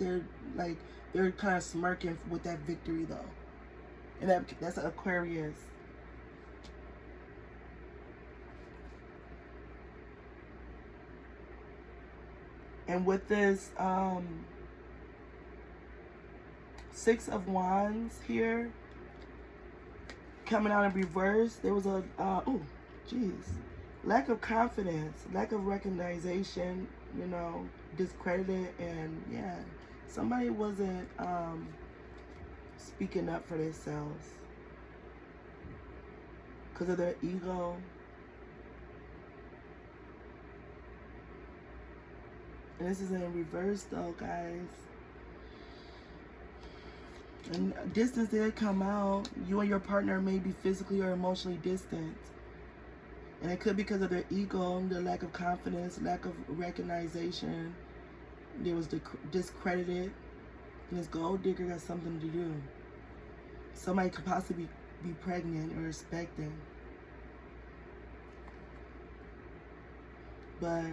they're kind of smirking with that victory though. And that's an Aquarius. And with this 6 of Wands here coming out in reverse, there was a lack of confidence, lack of recognition, discredited, and yeah, somebody wasn't speaking up for themselves because of their ego. And this is in reverse though, guys. And distance did come out. You and your partner may be physically or emotionally distant. And it could be because of their ego, their lack of confidence, lack of recognition. They was discredited. And this gold digger got something to do. Somebody could possibly be pregnant or expecting. But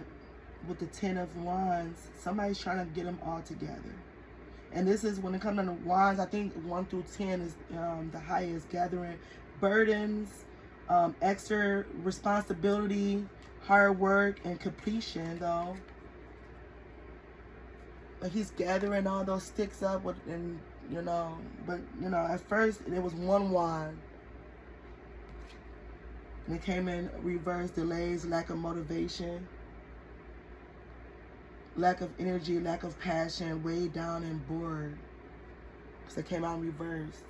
with the 10 of Wands, somebody's trying to get them all together. And this is when it comes to the Wands, I think 1 through 10 is the highest, gathering burdens, extra responsibility, hard work, and completion though. But he's gathering all those sticks up with, and at first it was 1 wand. And it came in reverse, delays, lack of motivation, lack of energy, lack of passion, weighed down and bored. So it came out in reverse.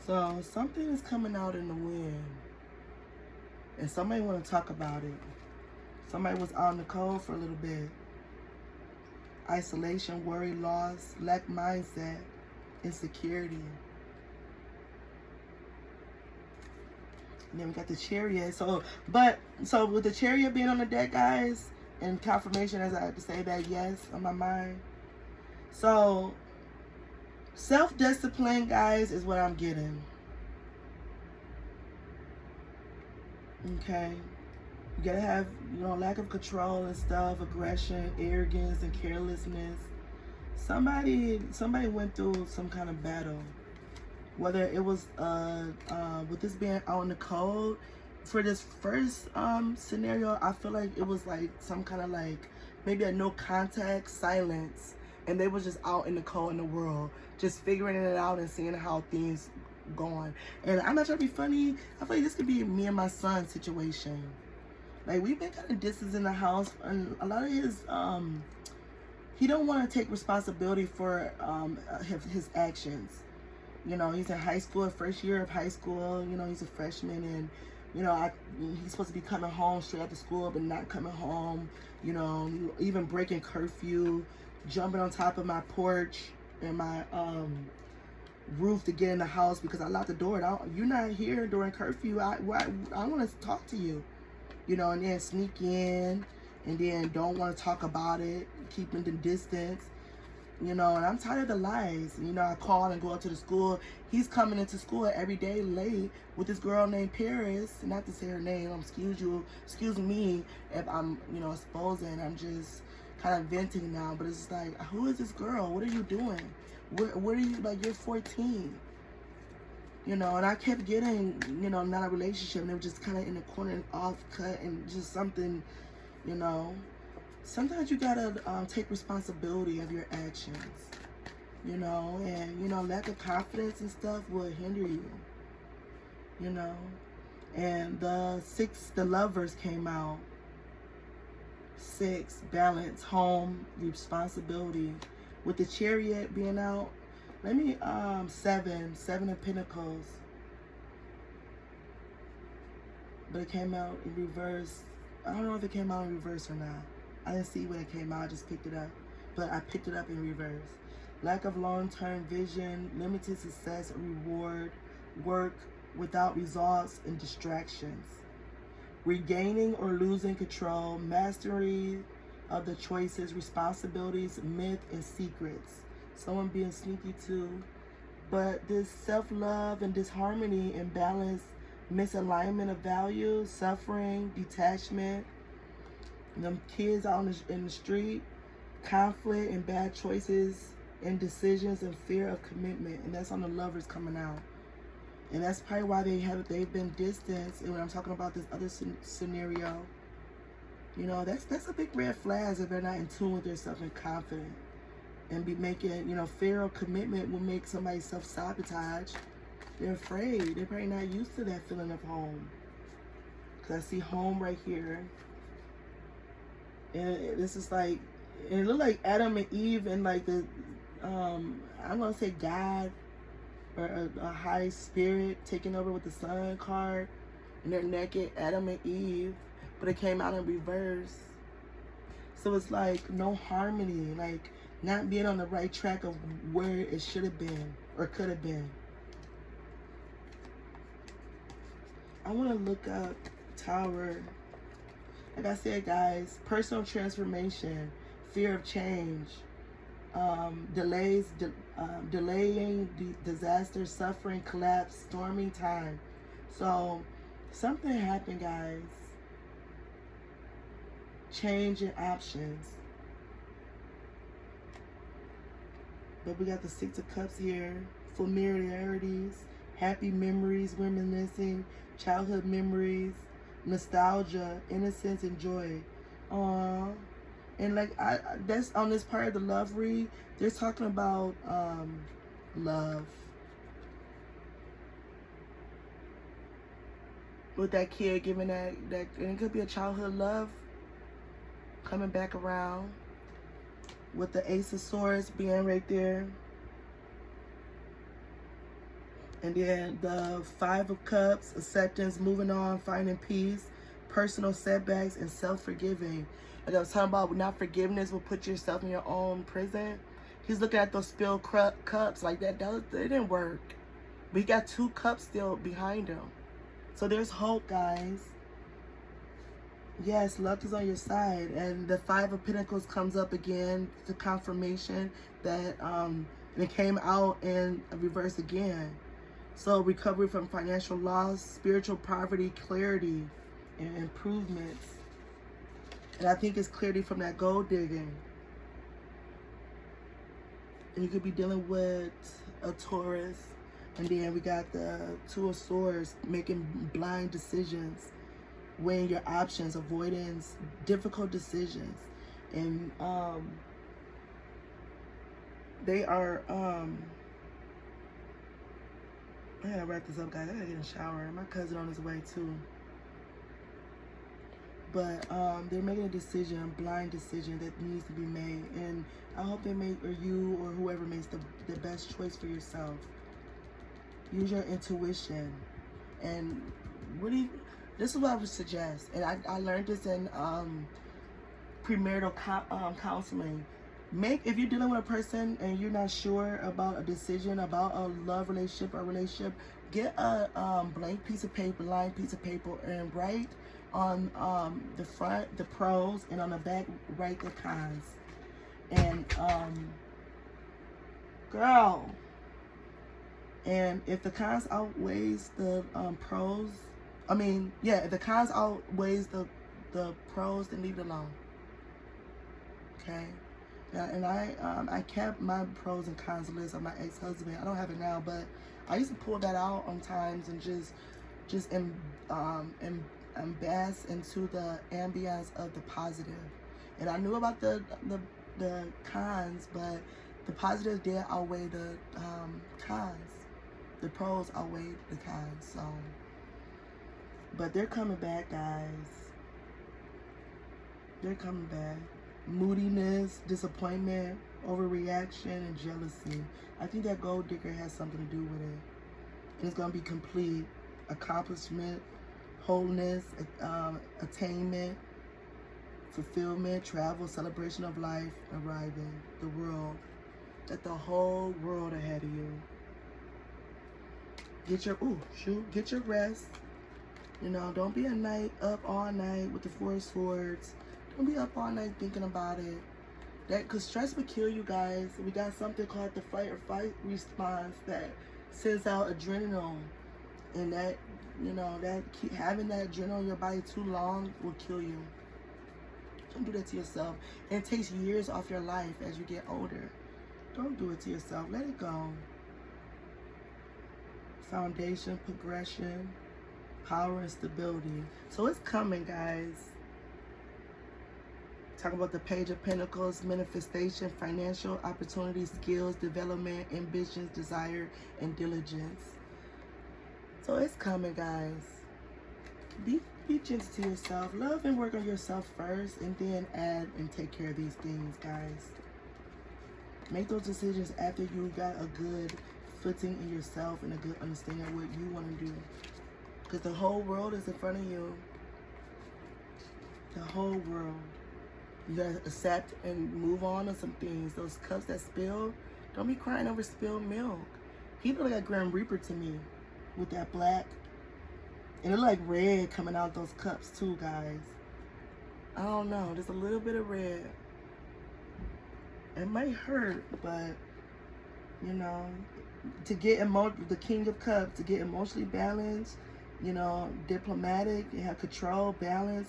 So something is coming out in the wind. And somebody want to talk about it. Somebody was out in the cold for a little bit. Isolation, worry, loss, lack mindset, insecurity. And then we got the Chariot. So with the Chariot being on the deck, guys, and confirmation, as I have to say that, yes, on my mind. So, self-discipline, guys, is what I'm getting. Okay? You gotta have, lack of control and stuff, aggression, arrogance, and carelessness. Somebody went through some kind of battle. Whether it was, with this being out in the cold, for this first scenario, I feel like it was like some kind of maybe a no contact silence, and they was just out in the cold in the world, just figuring it out and seeing how things going. And I'm not trying to be funny. I feel like this could be me and my son situation. Like, we've been kind of distant in the house, and a lot of his he don't want to take responsibility for his actions. He's in high school, first year of high school. He's a freshman, and he's supposed to be coming home straight after school, but not coming home. Even breaking curfew, jumping on top of my porch and my roof to get in the house because I locked the door. You're not here during curfew. I want to talk to you, and then sneak in, and then don't want to talk about it, keeping the distance. And I'm tired of the lies. I call and go out to the school. He's coming into school every day late with this girl named Paris. Not to say her name. Excuse me if I'm, exposing. I'm just kind of venting now. But it's like, who is this girl? What are you doing? Where are you? You're 14. And I kept getting, not a relationship. And they were just kind of in the corner and off cut and just something, Sometimes you gotta take responsibility of your actions. you know, and, you know, lack of confidence and stuff will hinder you, you know. And the lovers came out. 6, balance, home, responsibility. With the chariot being out, let me, 7 of pentacles. But it came out in reverse. I don't know if it came out in reverse or not. I didn't see when it came out, I just picked it up. But I picked it up in reverse. Lack of long-term vision, limited success or reward, work without results and distractions. Regaining or losing control, mastery of the choices, responsibilities, myth, and secrets. Someone being sneaky too. But this self-love and disharmony, imbalance, misalignment of values, suffering, detachment, them kids out in the street, conflict and bad choices and decisions and fear of commitment. And that's on the lovers coming out. And that's probably why they've been distanced. And when I'm talking about this other scenario, you know, that's a big red flag if they're not in tune with themselves and confident. And be making, you know, fear of commitment will make somebody self-sabotage. They're afraid. They're probably not used to that feeling of home. Because I see home right here. And this is like, and it looked like Adam and Eve and like the, I'm going to say God or a high spirit taking over with the sun card. And they're naked, Adam and Eve. But it came out in reverse. So it's like no harmony. Like not being on the right track of where it should have been or could have been. I want to look up Tower. Like I said, guys, personal transformation, fear of change, delaying disaster, suffering, collapse, storming time. So something happened, guys. Change in options. But we got the 6 of Cups here. Familiarities, happy memories, reminiscing, childhood memories, nostalgia, innocence, and joy. Aww. And like that's on this part of the love read, they're talking about love. With that kid giving that and it could be a childhood love coming back around. With the Ace of Swords being right there. And then the 5 of Cups, acceptance, moving on, finding peace, personal setbacks, and self-forgiving. Like I was talking about, not forgiveness will put yourself in your own prison. He's looking at those spilled cups like that. It didn't work. But he got 2 cups still behind him. So there's hope, guys. Yes, luck is on your side. And the 5 of Pentacles comes up again. The confirmation that it came out in reverse again. So recovery from financial loss, spiritual poverty, clarity, and improvements. And I think it's clarity from that gold digging. And you could be dealing with a Taurus. And then we got the 2 of Swords, making blind decisions, weighing your options, avoidance, difficult decisions. And they are, I gotta wrap this up, guys. I gotta get in the shower. My cousin on his way too. But they're making a decision, a blind decision that needs to be made. And I hope they make, or you or whoever makes the best choice for yourself. Use your intuition. And this is what I would suggest. And I learned this in premarital counseling. If you're dealing with a person and you're not sure about a decision, about a love relationship or relationship, get a blank piece of paper, lined piece of paper, and write on the front the pros, and on the back write the cons. And girl, and if the cons outweighs the pros, if the cons outweighs the pros, then leave it alone. Okay. Yeah, and I kept my pros and cons list on my ex-husband. I don't have it now, but I used to pull that out on times and just bask into the ambience of the positive. And I knew about the cons, but The positives did outweigh the cons. The pros outweigh the cons. So, but they're coming back, guys. They're coming back. Moodiness, disappointment, overreaction, and jealousy. I think that gold digger has something to do with it. And it's going to be complete. Accomplishment, wholeness, attainment, fulfillment, travel, celebration of life, arriving, the world. Got the whole world ahead of you. Get your rest. You know, don't be a night up all night with the Four of Swords. Don't be up all night thinking about it. Because stress would kill you guys. We got something called the fight or fight response that sends out adrenaline. And that, you know, having that adrenaline in your body too long will kill you. Don't do that to yourself. And it takes years off your life as you get older. Don't do it to yourself. Let it go. Foundation, progression, power, and stability. So it's coming, guys. Talk about the Page of Pentacles, manifestation, financial opportunities, skills, development, ambitions, desire, and diligence. So it's coming, guys. Be gentle to yourself. Love and work on yourself first, and then add and take care of these things, guys. Make those decisions after you got a good footing in yourself and a good understanding of what you want to do. Because the whole world is in front of you. The whole world. You gotta accept and move on to some things. Those cups that spill, don't be crying over spilled milk. He look like a Grim Reaper to me with that black. And it look like red coming out those cups too, guys. I don't know. There's a little bit of red. It might hurt, but you know, to get the King of Cups, to get emotionally balanced, you know, diplomatic, you have control, balance,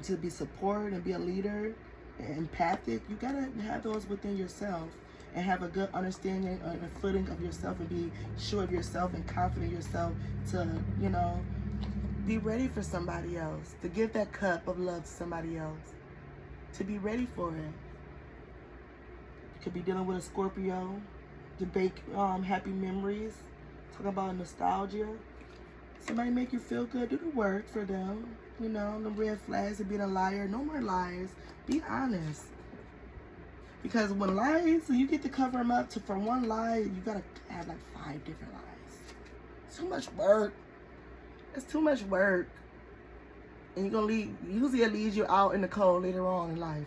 to be support and be a leader, and empathic. You gotta have those within yourself and have a good understanding and a footing of yourself and be sure of yourself and confident in yourself to, you know, be ready for somebody else, to give that cup of love to somebody else, to be ready for it. You could be dealing with a Scorpio, to bake happy memories, talk about nostalgia. Somebody make you feel good, do the work for them. You know, the red flags of being a liar. No more liars. Be honest. Because when lies, you get to cover them up for one lie, you gotta have like 5 different lies. It's too much work. It's too much work. And you're gonna usually it leaves you out in the cold later on in life.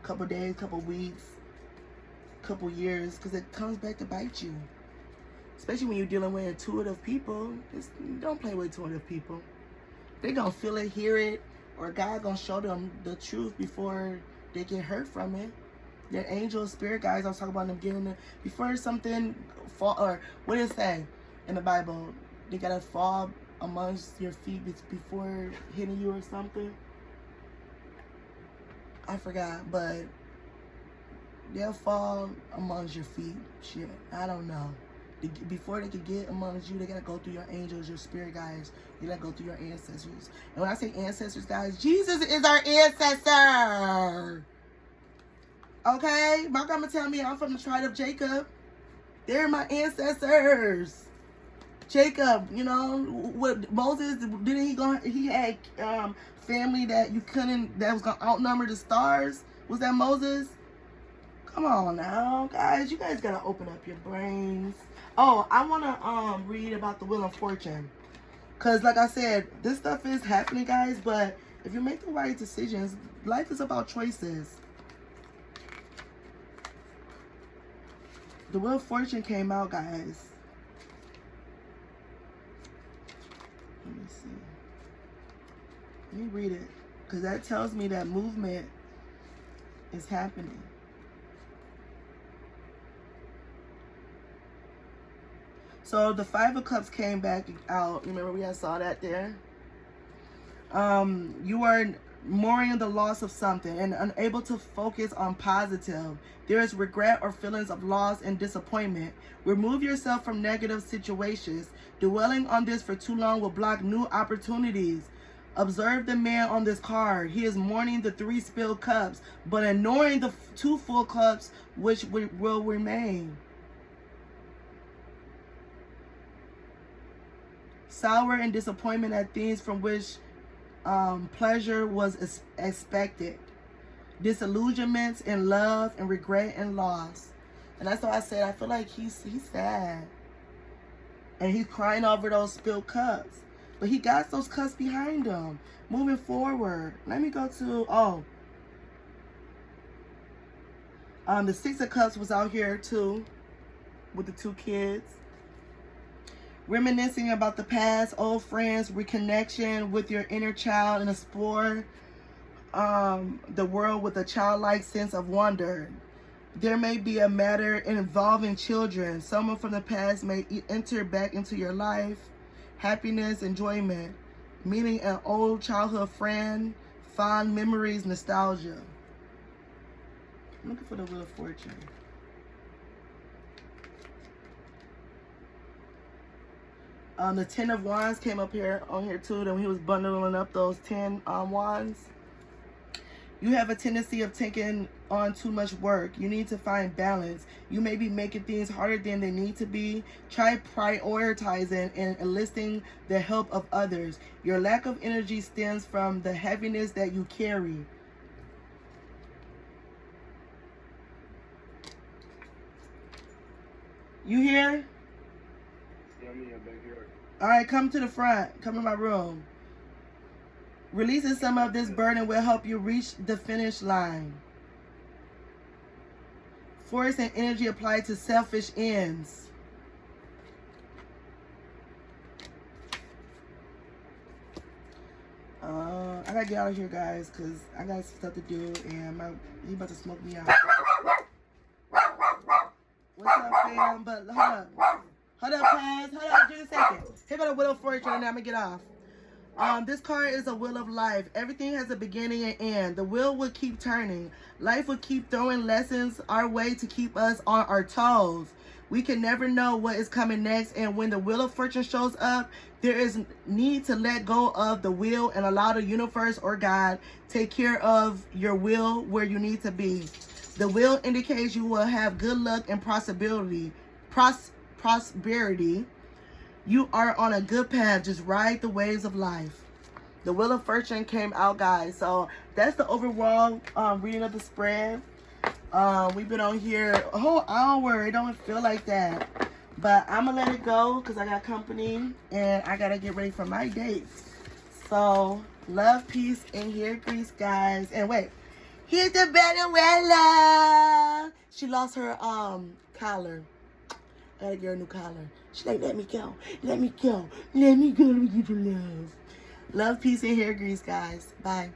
Couple days, couple weeks, couple years, because it comes back to bite you. Especially when you're dealing with intuitive people. Don't play with intuitive people. They gonna feel it, hear it, or God gonna show them the truth before they get hurt from it. Their angel spirit guys, I was talking about them getting it before something fall, or what did it say in the Bible? They gotta fall amongst your feet before hitting you or something. I forgot, but they'll fall amongst your feet. Shit, I don't know. Before they can get amongst you, they gotta go through your angels, your spirit guides. They gotta go through your ancestors. And when I say ancestors, guys, Jesus is our ancestor. Okay? My grandma tell me I'm from the tribe of Jacob. They're my ancestors. Jacob, you know, what Moses, he had family that was gonna outnumber the stars. Was that Moses? Come on now, guys. You guys gotta open up your brains. Oh, I wanna read about the Wheel of Fortune. Cause like I said, this stuff is happening, guys, but if you make the right decisions, life is about choices. The Wheel of Fortune came out, guys. Let me see. Let me read it. Because that tells me that movement is happening. So the 5 of Cups came back out. Remember we had saw that there? You are mourning the loss of something and unable to focus on positive. There is regret or feelings of loss and disappointment. Remove yourself from negative situations. Dwelling on this for too long will block new opportunities. Observe the man on this card. He is mourning the 3 spilled cups, but ignoring the 2 full cups which will remain. Sour and disappointment at things from which pleasure was expected. Disillusionments in love and regret and loss. And that's why I said I feel like he's sad. And he's crying over those spilled cups. But he got those cups behind him. Moving forward. Let me go to, the 6 of Cups was out here too. With the 2 kids. Reminiscing about the past, old friends, reconnection with your inner child, and explore the world with a childlike sense of wonder. There may be a matter involving children. Someone from the past may enter back into your life. Happiness, enjoyment, meeting an old childhood friend, fond memories, nostalgia. I'm looking for the Wheel of Fortune. The 10 of Wands came up here on here too. Then he was bundling up those 10 wands. You have a tendency of taking on too much work. You need to find balance. You may be making things harder than they need to be. Try prioritizing and enlisting the help of others. Your lack of energy stems from the heaviness that you carry. You here? Yeah, I'm in your backyard. All right, come to the front. Come to my room. Releasing some of this burden will help you reach the finish line. Force and energy applied to selfish ends. I gotta get out of here, guys, because I got stuff to do, and he about to smoke me out. What's up, fam? But hold up. Hold up, Paz. Hold up, just a second. Here got a Wheel of Fortune, and I'm gonna get off. This card is a wheel of life. Everything has a beginning and end. The wheel will keep turning. Life will keep throwing lessons our way to keep us on our toes. We can never know what is coming next, and when the Wheel of Fortune shows up, there is need to let go of the wheel and allow the universe or God take care of your will where you need to be. The wheel indicates you will have good luck and prosperity. You are on a good path. Just ride the waves of life. The Wheel of Fortune came out, guys. So that's the overall reading of the spread. We've been on here a whole hour. It don't feel like that. But I'm going to let it go because I got company. And I got to get ready for my date. So, love, peace, and hair grease, guys. And wait. Here's the Venezuela. She lost her collar. I gotta get her a new collar. She's like, let me go. Let me go. Let me go. Let me give her love. Love, peace, and hair grease, guys. Bye.